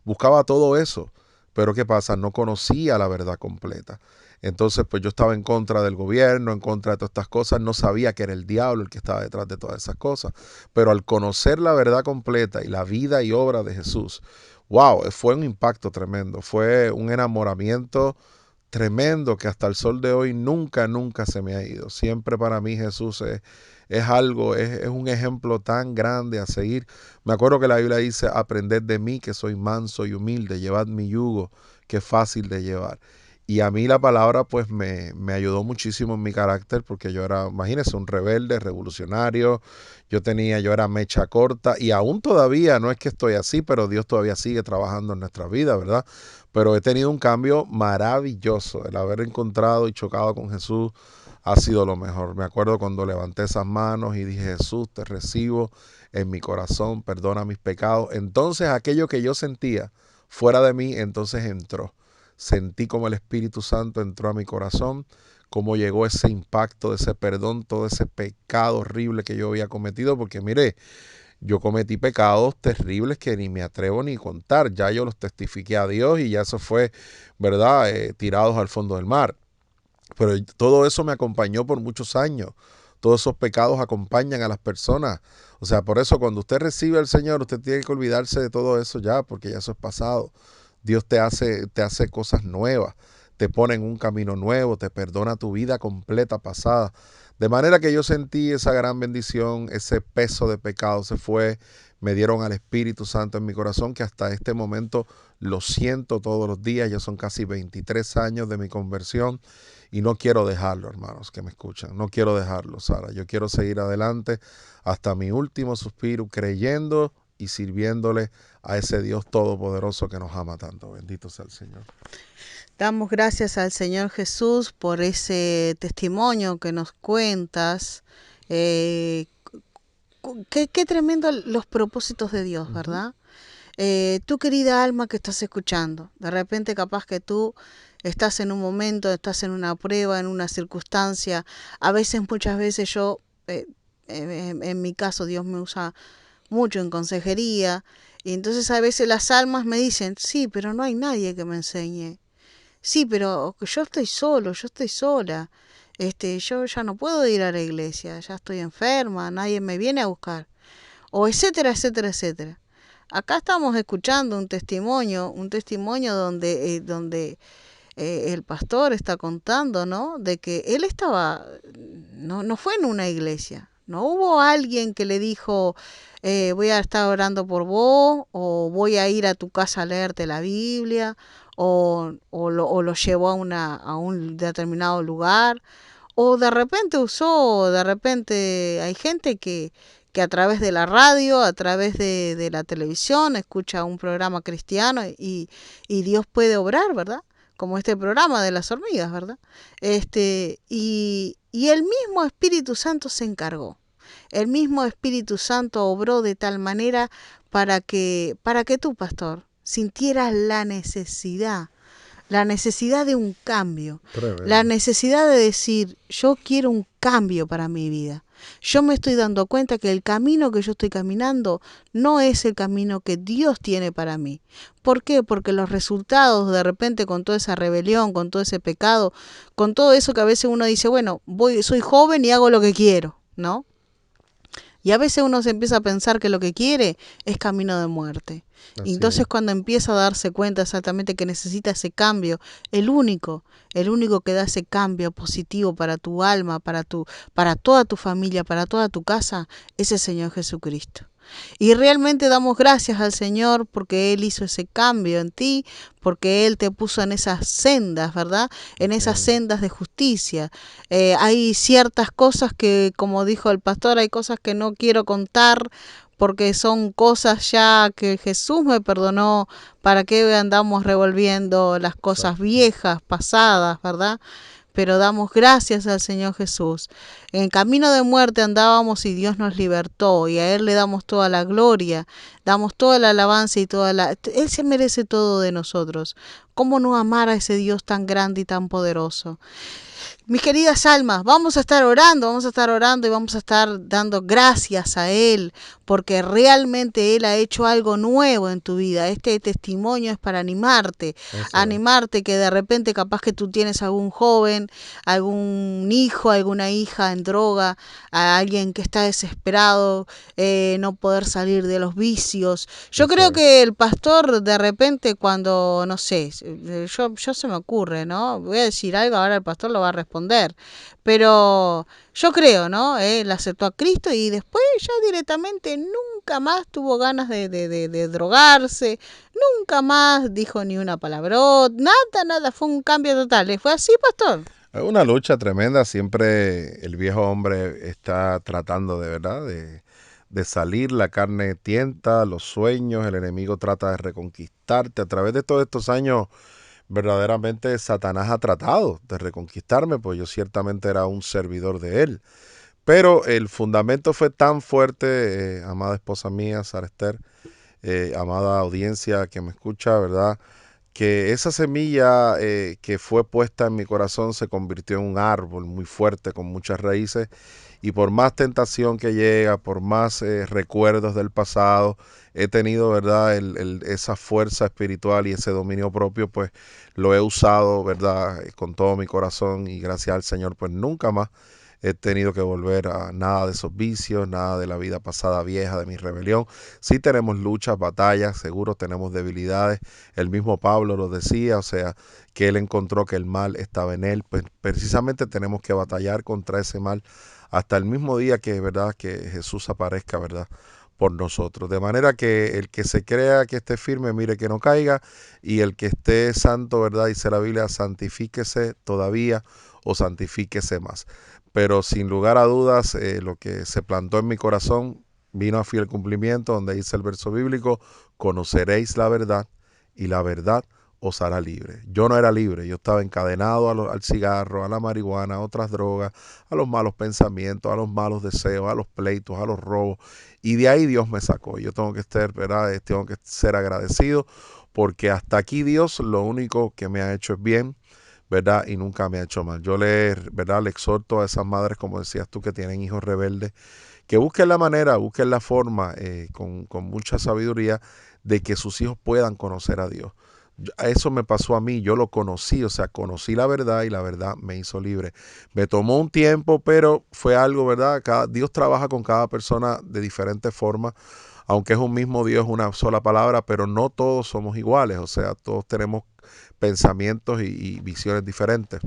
buscaba todo eso. Pero ¿qué pasa? No conocía la verdad completa. Entonces, pues yo estaba en contra del gobierno, en contra de todas estas cosas. No sabía que era el diablo el que estaba detrás de todas esas cosas. Pero al conocer la verdad completa y la vida y obra de Jesús, wow, fue un impacto tremendo. Fue un enamoramiento tremendo que hasta el sol de hoy nunca se me ha ido. Siempre para mí Jesús es un ejemplo tan grande a seguir. Me acuerdo que la Biblia dice: aprended de mí, que soy manso y humilde, llevad mi yugo, que es fácil de llevar. Y a mí la palabra pues me ayudó muchísimo en mi carácter, porque yo era, imagínese, un rebelde, revolucionario. Yo era mecha corta, y aún todavía no es que estoy así, pero Dios todavía sigue trabajando en nuestra vida, ¿verdad? Pero he tenido un cambio maravilloso. El haber encontrado y chocado con Jesús ha sido lo mejor. Me acuerdo cuando levanté esas manos y dije: Jesús, te recibo en mi corazón, perdona mis pecados. Entonces aquello que yo sentía fuera de mí, entonces entró. Sentí como el Espíritu Santo entró a mi corazón, cómo llegó ese impacto de ese perdón, todo ese pecado horrible que yo había cometido, porque mire, yo cometí pecados terribles que ni me atrevo ni contar. Ya yo los testifiqué a Dios y ya eso fue, ¿verdad? Tirados al fondo del mar. Pero todo eso me acompañó por muchos años. Todos esos pecados acompañan a las personas. O sea, por eso cuando usted recibe al Señor, usted tiene que olvidarse de todo eso ya, porque ya eso es pasado. Dios te hace cosas nuevas, te pone en un camino nuevo, te perdona tu vida completa pasada. De manera que yo sentí esa gran bendición, ese peso de pecado se fue, me dieron al Espíritu Santo en mi corazón, que hasta este momento lo siento todos los días. Ya son casi 23 años de mi conversión y no quiero dejarlo, hermanos que me escuchan. No quiero dejarlo, Sara. Yo quiero seguir adelante hasta mi último suspiro, creyendo y sirviéndole a ese Dios todopoderoso que nos ama tanto. Bendito sea el Señor. Damos gracias al Señor Jesús por ese testimonio que nos cuentas. Eh, qué tremendo los propósitos de Dios, ¿verdad? Tu querida alma que estás escuchando, de repente capaz que tú estás en un momento, estás en una prueba, en una circunstancia, muchas veces yo, en mi caso Dios me usa mucho en consejería, y entonces a veces las almas me dicen, sí, pero no hay nadie que me enseñe, sí, pero yo estoy solo, yo estoy sola, yo ya no puedo ir a la iglesia, ya estoy enferma, nadie me viene a buscar, o etcétera, etcétera, etcétera. Acá estamos escuchando un testimonio donde el pastor está contando, ¿no? De que él estaba, no fue en una iglesia, no hubo alguien que le dijo, voy a estar orando por vos, o voy a ir a tu casa a leerte la Biblia, o lo llevó a un determinado lugar, o de repente hay gente que a través de la radio, a través de la televisión, escucha un programa cristiano y Dios puede obrar, ¿verdad? Como este programa de las hormigas, ¿verdad? Y el mismo Espíritu Santo se encargó. El mismo Espíritu Santo obró de tal manera para que tú, pastor, sintieras la necesidad de un cambio, Tremendo. la necesidad de decir, yo quiero un cambio para mi vida. Yo me estoy dando cuenta que el camino que yo estoy caminando no es el camino que Dios tiene para mí. ¿Por qué? Porque los resultados de repente con toda esa rebelión, con todo ese pecado, con todo eso que a veces uno dice, bueno, soy joven y hago lo que quiero, ¿no? Y a veces uno se empieza a pensar que lo que quiere es camino de muerte. Y entonces cuando empieza a darse cuenta exactamente que necesita ese cambio, el único que da ese cambio positivo para tu alma, para toda tu familia, para toda tu casa, es el Señor Jesucristo. Y realmente damos gracias al Señor porque Él hizo ese cambio en ti, porque Él te puso en esas sendas, ¿verdad? En esas sendas de justicia. Hay ciertas cosas que, como dijo el pastor, hay cosas que no quiero contar porque son cosas ya que Jesús me perdonó, para que andamos revolviendo las cosas viejas, pasadas, ¿verdad? Pero damos gracias al Señor Jesús. En camino de muerte andábamos y Dios nos libertó, y a Él le damos toda la gloria, damos toda la alabanza y Él se merece todo de nosotros. ¿Cómo no amar a ese Dios tan grande y tan poderoso? Mis queridas almas, vamos a estar orando y vamos a estar dando gracias a Él, porque realmente Él ha hecho algo nuevo en tu vida. Este testimonio es para animarte que de repente capaz que tú tienes algún joven, algún hijo, alguna hija en droga, a alguien que está desesperado, no poder salir de los vicios. Yo creo que el pastor de repente cuando, no sé, yo se me ocurre, ¿no? Voy a decir algo, ahora el pastor lo va a responder, pero yo creo, ¿no? Él aceptó a Cristo y después ya directamente nunca más tuvo ganas de drogarse, nunca más dijo ni una palabrota, nada, fue un cambio total. ¿Fue así, pastor? Es una lucha tremenda, siempre el viejo hombre está tratando de verdad de salir, la carne tienta, los sueños, el enemigo trata de reconquistarte. A través de todos estos años, verdaderamente Satanás ha tratado de reconquistarme, pues yo ciertamente era un servidor de él. Pero el fundamento fue tan fuerte, amada esposa mía, Sara Esther, amada audiencia que me escucha, ¿verdad? Que esa semilla que fue puesta en mi corazón se convirtió en un árbol muy fuerte con muchas raíces, y por más tentación que llega, por más recuerdos del pasado, he tenido, ¿verdad? Esa fuerza espiritual y ese dominio propio, pues lo he usado, ¿verdad? Con todo mi corazón, y gracias al Señor, pues nunca más he tenido que volver a nada de esos vicios, nada de la vida pasada vieja, de mi rebelión. Sí tenemos luchas, batallas, seguro tenemos debilidades. El mismo Pablo lo decía, o sea, que él encontró que el mal estaba en él. Pues precisamente tenemos que batallar contra ese mal hasta el mismo día que, ¿verdad?, que Jesús aparezca, ¿verdad?, por nosotros. De manera que el que se crea que esté firme, mire que no caiga, y el que esté santo, ¿verdad?, dice la Biblia, santifíquese todavía o santifíquese más. Pero sin lugar a dudas, lo que se plantó en mi corazón vino a fiel cumplimiento, donde dice el verso bíblico, conoceréis la verdad y la verdad os hará libre. Yo no era libre, yo estaba encadenado al cigarro, a la marihuana, a otras drogas, a los malos pensamientos, a los malos deseos, a los pleitos, a los robos, y de ahí Dios me sacó. Yo tengo que estar, ¿verdad? Tengo que ser agradecido, porque hasta aquí Dios lo único que me ha hecho es bien, ¿verdad? Y nunca me ha hecho mal. Yo ¿verdad? Le exhorto a esas madres, como decías tú, que tienen hijos rebeldes, que busquen la manera, busquen la forma, con mucha sabiduría, de que sus hijos puedan conocer a Dios. Eso me pasó a mí, yo lo conocí, o sea, conocí la verdad y la verdad me hizo libre. Me tomó un tiempo, pero fue algo, ¿verdad? Dios trabaja con cada persona de diferentes formas, aunque es un mismo Dios, una sola palabra, pero no todos somos iguales, o sea, todos tenemos pensamientos y visiones diferentes.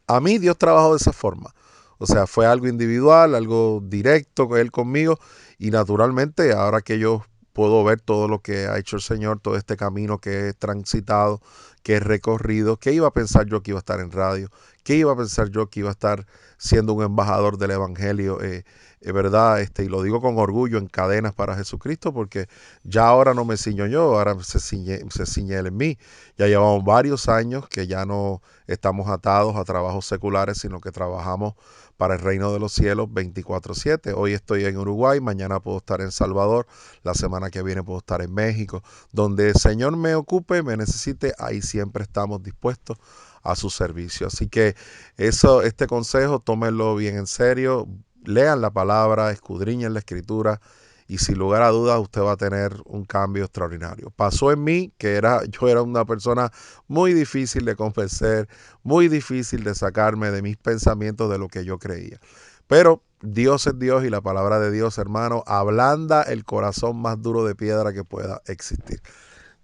A mí Dios trabajó de esa forma. O sea, fue algo individual, algo directo con Él conmigo, y naturalmente ahora que yo puedo ver todo lo que ha hecho el Señor, todo este camino que he transitado, que he recorrido, ¿qué iba a pensar yo que iba a estar en radio? ¿Qué iba a pensar yo que iba a estar siendo un embajador del Evangelio? ¿Verdad? Y lo digo con orgullo, en cadenas para Jesucristo, porque ya ahora no me ciño yo, ahora se ciñe Él en mí. Ya llevamos varios años que ya no estamos atados a trabajos seculares, sino que trabajamos para el reino de los cielos 24/7. Hoy estoy en Uruguay, mañana puedo estar en Salvador, la semana que viene puedo estar en México. Donde el Señor me ocupe, me necesite, ahí siempre estamos dispuestos a su servicio. Así que este consejo, tómenlo bien en serio, lean la palabra, escudriñen la escritura, y sin lugar a dudas usted va a tener un cambio extraordinario. Pasó en mí que yo era una persona muy difícil de convencer, muy difícil de sacarme de mis pensamientos, de lo que yo creía. Pero Dios es Dios, y la palabra de Dios, hermano, ablanda el corazón más duro de piedra que pueda existir.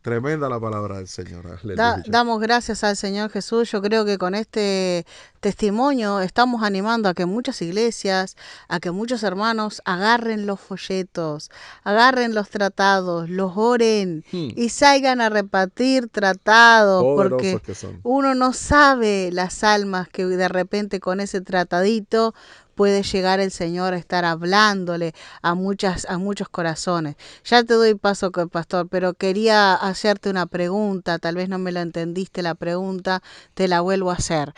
Tremenda la palabra del Señor. Aleluya. Damos gracias al Señor Jesús. Yo creo que con este testimonio estamos animando a que muchas iglesias, a que muchos hermanos agarren los folletos, agarren los tratados, los oren y salgan a repartir tratados, Poderosos porque que son. uno no sabe las almas que de repente con ese tratadito puede llegar el Señor a estar hablándole a muchos corazones. Ya te doy paso, pastor, pero quería hacerte una pregunta, tal vez no me la entendiste la pregunta, te la vuelvo a hacer.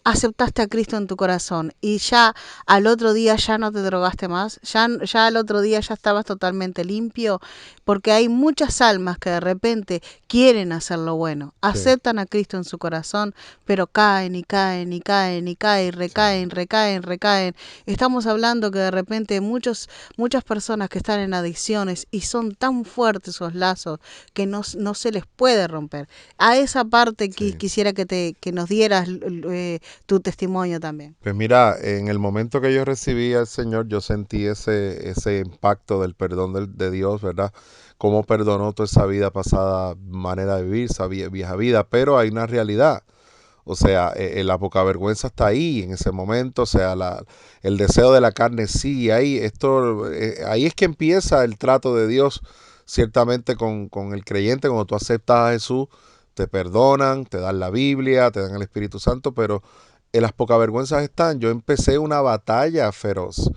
¿Aceptaste a Cristo en tu corazón y ya al otro día ya no te drogaste más? ¿Ya al otro día ya estabas totalmente limpio? Porque hay muchas almas que de repente quieren hacer lo bueno, aceptan a Cristo en su corazón, pero caen y caen y caen y caen, recaen. Estamos hablando que de repente muchas personas que están en adicciones y son tan fuertes esos lazos que no se les puede romper. A esa parte quisiera que nos dieras tu testimonio también. Pues mira, en el momento que yo recibí al Señor, yo sentí ese impacto del perdón de Dios, ¿verdad? Cómo perdonó toda esa vida pasada, manera de vivir, esa vieja vida, pero hay una realidad. O sea, la poca vergüenza está ahí en ese momento, o sea, el deseo de la carne sigue ahí. Ahí es que empieza el trato de Dios, ciertamente con el creyente. Cuando tú aceptas a Jesús, te perdonan, te dan la Biblia, te dan el Espíritu Santo, pero en las pocas vergüenzas están. Yo empecé una batalla feroz,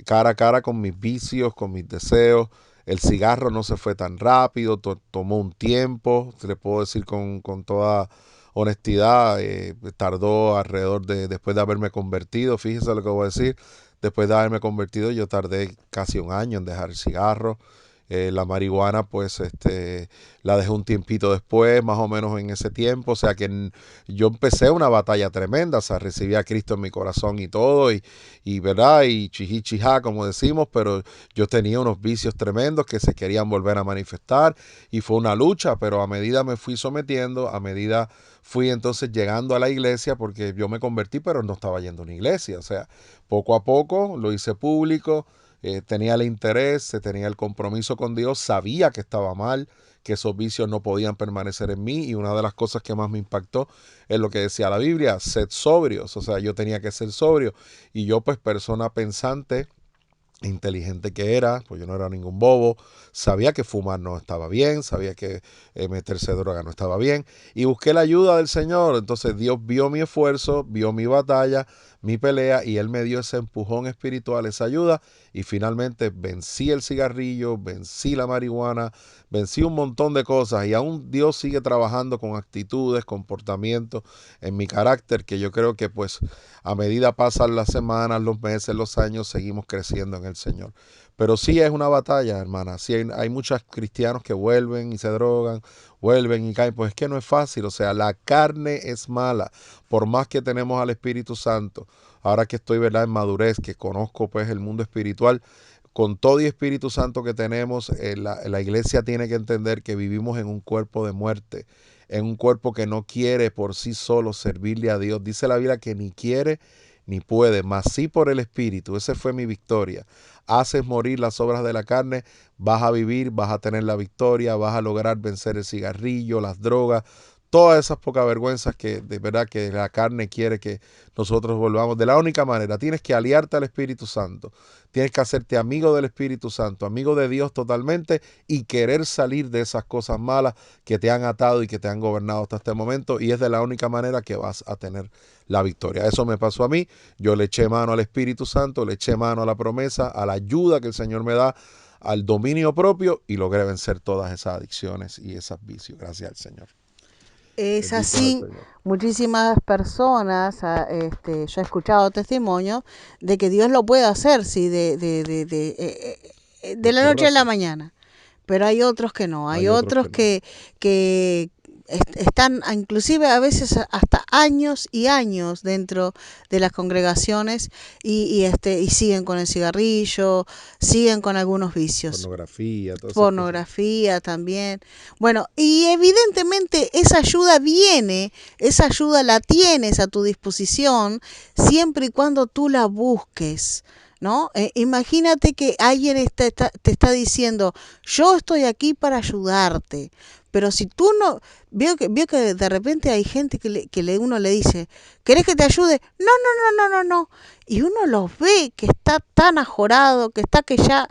cara a cara con mis vicios, con mis deseos. El cigarro no se fue tan rápido, tomó un tiempo, te le puedo decir con toda honestidad, tardó después de haberme convertido, fíjese lo que voy a decir, después de haberme convertido yo tardé casi un año en dejar el cigarro. La marihuana pues la dejé un tiempito después, más o menos en ese tiempo, o sea que yo empecé una batalla tremenda, o sea, recibí a Cristo en mi corazón y todo, y verdad, y chijá, como decimos, pero yo tenía unos vicios tremendos que se querían volver a manifestar, y fue una lucha, pero a medida me fui sometiendo, a medida fui entonces llegando a la iglesia, porque yo me convertí, pero no estaba yendo a una iglesia, o sea, poco a poco lo hice público. Tenía el interés, tenía el compromiso con Dios, sabía que estaba mal, que esos vicios no podían permanecer en mí, y una de las cosas que más me impactó es lo que decía la Biblia, sed sobrios, o sea, yo tenía que ser sobrio, y yo pues persona pensante, inteligente que era, pues yo no era ningún bobo, sabía que fumar no estaba bien, sabía que meterse droga no estaba bien, y busqué la ayuda del Señor. Entonces Dios vio mi esfuerzo, vio mi batalla, mi pelea, y Él me dio ese empujón espiritual, esa ayuda, y finalmente vencí el cigarrillo, vencí la marihuana, vencí un montón de cosas, y aún Dios sigue trabajando con actitudes, comportamientos en mi carácter, que yo creo que pues a medida pasan las semanas, los meses, los años, seguimos creciendo en el Señor. Pero sí es una batalla, hermana. Sí hay muchos cristianos que vuelven y se drogan, vuelven y caen. Pues es que no es fácil. O sea, la carne es mala. Por más que tenemos al Espíritu Santo, ahora que estoy, ¿verdad?, en madurez, que conozco pues el mundo espiritual, con todo y Espíritu Santo que tenemos, la iglesia tiene que entender que vivimos en un cuerpo de muerte, en un cuerpo que no quiere por sí solo servirle a Dios. Dice la Biblia que ni quiere ni puede, mas sí por el Espíritu. Esa fue mi victoria. Haces morir las obras de la carne, vas a vivir, vas a tener la victoria, vas a lograr vencer el cigarrillo, las drogas, todas esas pocas vergüenzas que de verdad que la carne quiere que nosotros volvamos. De la única manera, tienes que aliarte al Espíritu Santo, tienes que hacerte amigo del Espíritu Santo, amigo de Dios totalmente, y querer salir de esas cosas malas que te han atado y que te han gobernado hasta este momento, y es de la única manera que vas a tener la victoria. Eso me pasó a mí. Yo le eché mano al Espíritu Santo, le eché mano a la promesa, a la ayuda que el Señor me da, al dominio propio, y logré vencer todas esas adicciones y esos vicios. Gracias al Señor. Es Bendito sea el así, Señor. muchísimas personas, yo he escuchado testimonios de que Dios lo puede hacer, sí, de la Mucho noche a la rato. mañana. Pero hay otros que no, hay Hay otros otros que no. que están inclusive a veces hasta años y años dentro de las congregaciones y siguen con el cigarrillo, siguen con algunos vicios. Pornografía, todas esas cosas. Pornografía también. Bueno, y evidentemente esa ayuda viene, esa ayuda la tienes a tu disposición siempre y cuando tú la busques. ¿No? Imagínate que alguien te está diciendo, yo estoy aquí para ayudarte, pero si tú no, veo que de repente hay gente uno le dice, ¿querés que te ayude? No, no, no, no, no, no. Y uno los ve que está tan ajorado, que está que ya,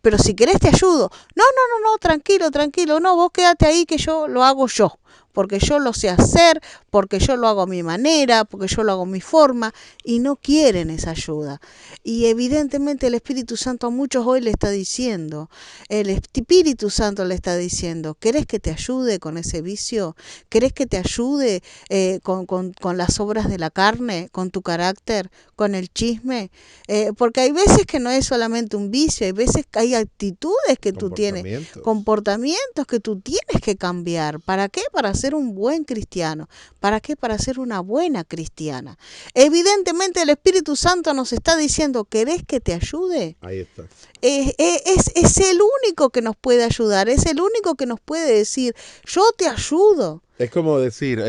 pero si querés te ayudo. No, no, no, no, tranquilo, tranquilo, no, vos quédate ahí que yo lo hago yo. Porque yo lo sé hacer, porque yo lo hago a mi manera, porque yo lo hago a mi forma, y no quieren esa ayuda. Y evidentemente el Espíritu Santo a muchos hoy le está diciendo, el Espíritu Santo le está diciendo, ¿querés que te ayude con ese vicio? ¿Querés que te ayude con las obras de la carne, con tu carácter, con el chisme? Porque hay veces que no es solamente un vicio, hay veces que hay actitudes que tú tienes, comportamientos que tú tienes que cambiar. ¿Para qué? Para ser un buen cristiano. ¿Para qué? Para ser una buena cristiana. Evidentemente el Espíritu Santo nos está diciendo, ¿querés que te ayude? Ahí está. Es el único que nos puede ayudar, es el único que nos puede decir, yo te ayudo. Es como decir,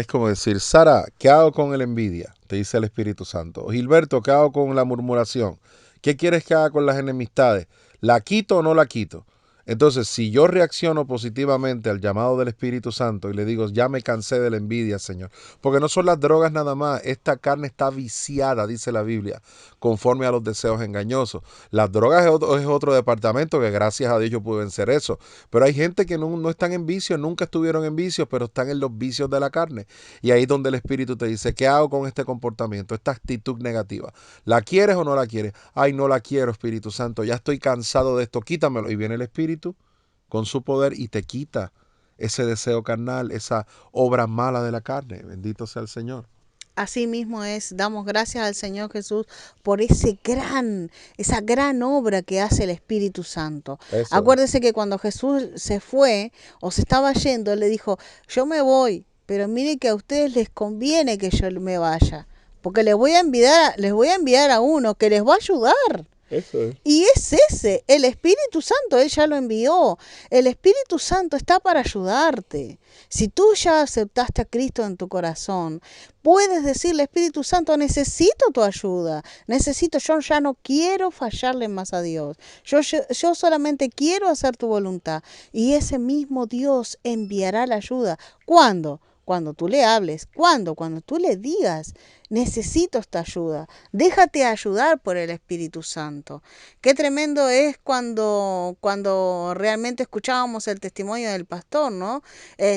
Sara, ¿qué hago con la envidia? Te dice el Espíritu Santo. Gilberto, ¿qué hago con la murmuración? ¿Qué quieres que haga con las enemistades? ¿La quito o no la quito? Entonces, si yo reacciono positivamente al llamado del Espíritu Santo y le digo, ya me cansé de la envidia, Señor, porque no son las drogas nada más, esta carne está viciada, dice la Biblia, conforme a los deseos engañosos. Las drogas es otro departamento que gracias a Dios yo pude vencer eso, pero hay gente que no están en vicio, nunca estuvieron en vicios, pero están en los vicios de la carne. Y ahí es donde el Espíritu te dice, ¿qué hago con este comportamiento, esta actitud negativa? ¿La quieres o no la quieres? Ay, no la quiero, Espíritu Santo, ya estoy cansado de esto, quítamelo. Y viene el Espíritu con su poder y te quita ese deseo carnal, esa obra mala de la carne. Bendito sea el Señor. Así mismo es, damos gracias al Señor Jesús por esa gran obra que hace el Espíritu Santo. Eso. Acuérdese que cuando Jesús se fue o se estaba yendo, Él le dijo, yo me voy, pero mire que a ustedes les conviene que yo me vaya, porque les voy a enviar a uno que les va a ayudar. Eso es. Y es ese, el Espíritu Santo, Él ya lo envió. El Espíritu Santo está para ayudarte. Si tú ya aceptaste a Cristo en tu corazón, puedes decirle, Espíritu Santo, necesito tu ayuda. Yo ya no quiero fallarle más a Dios. Yo solamente quiero hacer tu voluntad. Y ese mismo Dios enviará la ayuda. ¿Cuándo? Cuando tú le hables. ¿Cuándo? Cuando tú le digas. necesito esta ayuda, déjate ayudar por el Espíritu Santo. Qué tremendo es cuando realmente escuchábamos el testimonio del pastor, ¿no?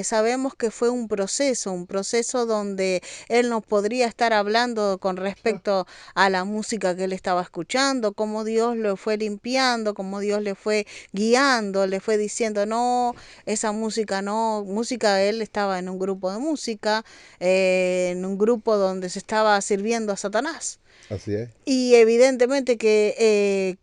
Sabemos que fue un proceso donde él nos podría estar hablando con respecto a la música que él estaba escuchando, cómo Dios lo fue limpiando, cómo Dios le fue guiando, le fue diciendo, no, esa música no, música, él estaba en un grupo de música, en un grupo donde se estaba sirviendo a Satanás. Así es. Y evidentemente que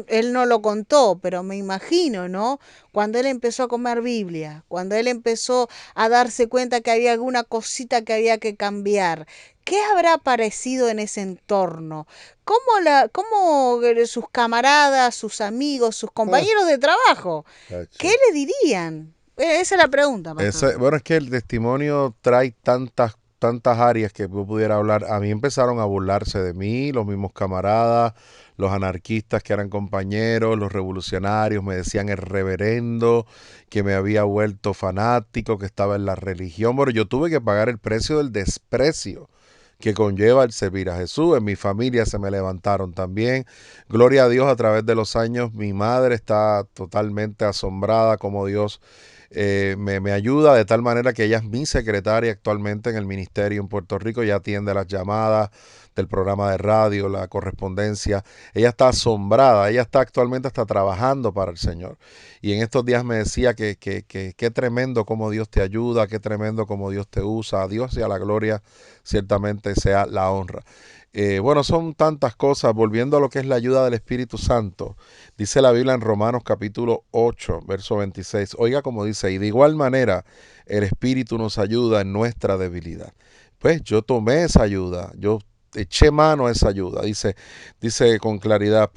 él no lo contó, pero me imagino, ¿no? Cuando él empezó a comer Biblia, cuando él empezó a darse cuenta que había alguna cosita que había que cambiar, ¿qué habrá aparecido en ese entorno? ¿Cómo sus camaradas, sus amigos, sus Ah, compañeros de trabajo, qué tacho. le dirían? Esa es la pregunta, pastor. Bueno, es que el testimonio trae tantas áreas que yo pudiera hablar. A mí empezaron a burlarse de mí, los mismos camaradas, los anarquistas que eran compañeros, los revolucionarios, me decían el reverendo, que me había vuelto fanático, que estaba en la religión. Bueno, yo tuve que pagar el precio del desprecio que conlleva el servir a Jesús. En mi familia se me levantaron también. Gloria a Dios, a través de los años, mi madre está totalmente asombrada como Dios me ayuda, de tal manera que ella es mi secretaria actualmente en el ministerio en Puerto Rico, ya atiende las llamadas del programa de radio, la correspondencia. Ella está asombrada, ella está actualmente hasta trabajando para el Señor. Y en estos días me decía que qué tremendo como Dios te ayuda, qué tremendo como Dios te usa. A Dios sea la gloria, ciertamente sea la honra. Bueno, son tantas cosas. Volviendo a lo que es la ayuda del Espíritu Santo, dice la Biblia en Romanos capítulo 8, verso 26. Oiga como dice, y de igual manera el Espíritu nos ayuda en nuestra debilidad. Pues yo tomé esa ayuda, yo eché mano a esa ayuda. Dice con claridad,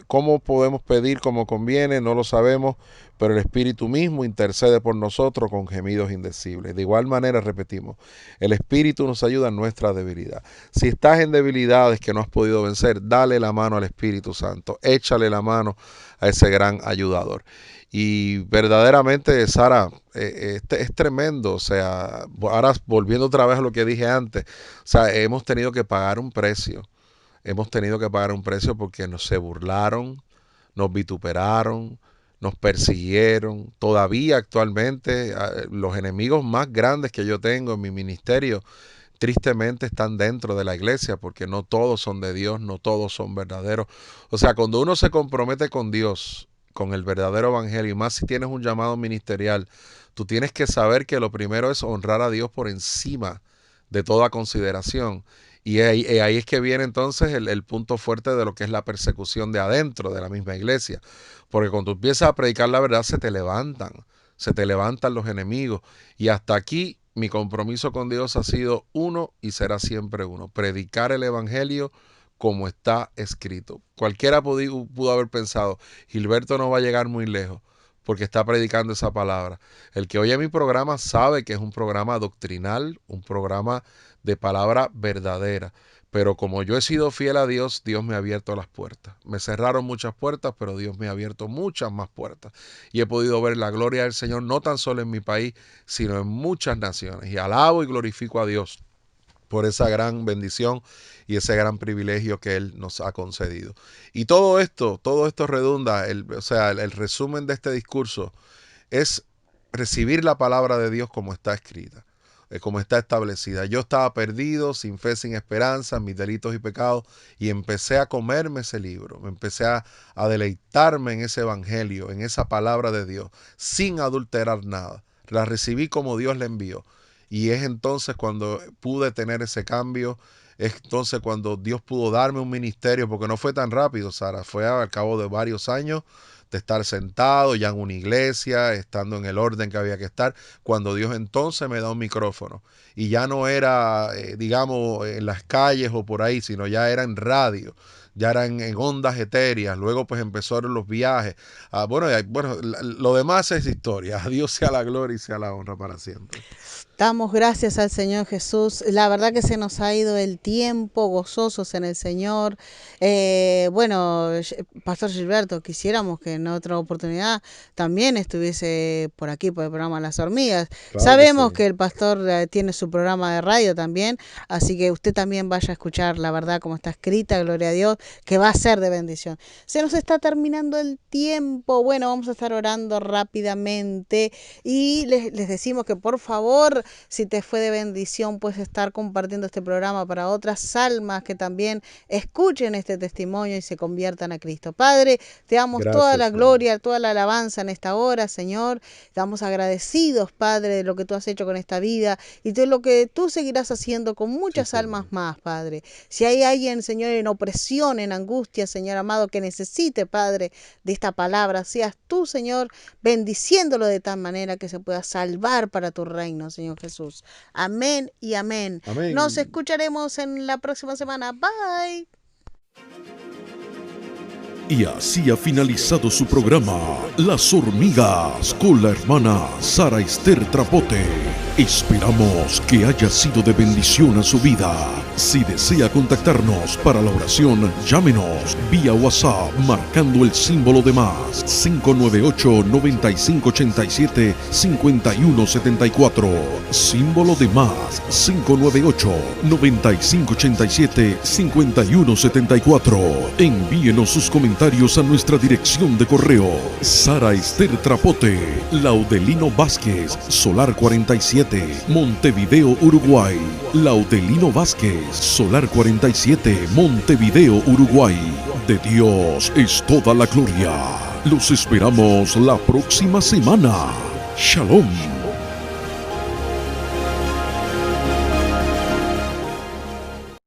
¿cómo podemos pedir como conviene? No lo sabemos, pero el Espíritu mismo intercede por nosotros con gemidos indecibles. De igual manera, repetimos, el Espíritu nos ayuda en nuestra debilidad. Si estás en debilidades que no has podido vencer, dale la mano al Espíritu Santo, échale la mano a ese gran ayudador. Y verdaderamente, Sara, es tremendo. O sea, ahora volviendo otra vez a lo que dije antes, o sea, hemos tenido que pagar un precio. Hemos tenido que pagar un precio porque nos se burlaron, nos vituperaron, nos persiguieron. Todavía actualmente los enemigos más grandes que yo tengo en mi ministerio tristemente están dentro de la iglesia, porque no todos son de Dios, no todos son verdaderos. O sea, cuando uno se compromete con Dios, con el verdadero evangelio, y más si tienes un llamado ministerial, tú tienes que saber que lo primero es honrar a Dios por encima de toda consideración. Y ahí es que viene entonces el punto fuerte de lo que es la persecución de adentro de la misma iglesia. Porque cuando tú empiezas a predicar la verdad, se te levantan los enemigos. Y hasta aquí mi compromiso con Dios ha sido uno y será siempre uno: predicar el evangelio como está escrito. Cualquiera pudo haber pensado, Gilberto no va a llegar muy lejos porque está predicando esa palabra. El que oye mi programa sabe que es un programa doctrinal, un programa de palabra verdadera. Pero como yo he sido fiel a Dios, Dios me ha abierto las puertas. Me cerraron muchas puertas, pero Dios me ha abierto muchas más puertas. Y he podido ver la gloria del Señor no tan solo en mi país, sino en muchas naciones. Y alabo y glorifico a Dios por esa gran bendición y ese gran privilegio que Él nos ha concedido. Y todo esto redunda, el resumen de este discurso es recibir la palabra de Dios como está escrita, como está establecida. Yo estaba perdido, sin fe, sin esperanza, en mis delitos y pecados, y empecé a comerme ese libro, me empecé a deleitarme en ese evangelio, en esa palabra de Dios, sin adulterar nada. La recibí como Dios la envió. Y es entonces cuando pude tener ese cambio, es entonces cuando Dios pudo darme un ministerio, porque no fue tan rápido, Sara, fue al cabo de varios años de estar sentado ya en una iglesia, estando en el orden que había que estar, cuando Dios entonces me da un micrófono. Y ya no era, digamos, en las calles o por ahí, sino ya era en radio. ya era en ondas etéreas, luego pues empezaron los viajes. Bueno, lo demás es historia. A Dios sea la gloria y sea la honra para siempre. Damos gracias al Señor Jesús. La verdad que se nos ha ido el tiempo, gozosos en el Señor. Pastor Gilberto, quisiéramos que en otra oportunidad también estuviese por aquí, por el programa Las Hormigas. Claro. Sabemos que el pastor tiene su programa de radio también, así que usted también vaya a escuchar la verdad como está escrita, gloria a Dios, que va a ser de bendición. Se nos está terminando el tiempo. Bueno, vamos a estar orando rápidamente y les decimos que por favor, si te fue de bendición, puedes estar compartiendo este programa para otras almas que también escuchen este testimonio y se conviertan a Cristo. Padre, te damos toda la gloria, toda la alabanza en esta hora, Señor. Estamos agradecidos, Padre, de lo que tú has hecho con esta vida y de lo que tú seguirás haciendo con muchas almas más, Padre. Si hay alguien, Señor, en opresión, en angustia, Señor amado, que necesite, Padre, de esta palabra, seas tú, Señor, bendiciéndolo de tal manera que se pueda salvar para tu reino, Señor Jesús. Amén y amén. Amén. Nos escucharemos en la próxima semana. Bye. Y así ha finalizado su programa Las Hormigas con la hermana Sara Ester Trapote. Esperamos que haya sido de bendición a su vida. Si desea contactarnos para la oración, llámenos vía WhatsApp marcando el símbolo de más 598-9587-5174. Símbolo de más 598-9587-5174. Envíenos sus comentarios a nuestra dirección de correo Sara Ester Trapote, Laudelino Vázquez, Solar 47, Montevideo, Uruguay. Laudelino Vázquez, Solar 47, Montevideo, Uruguay. De Dios es toda la gloria. Los esperamos la próxima semana. Shalom.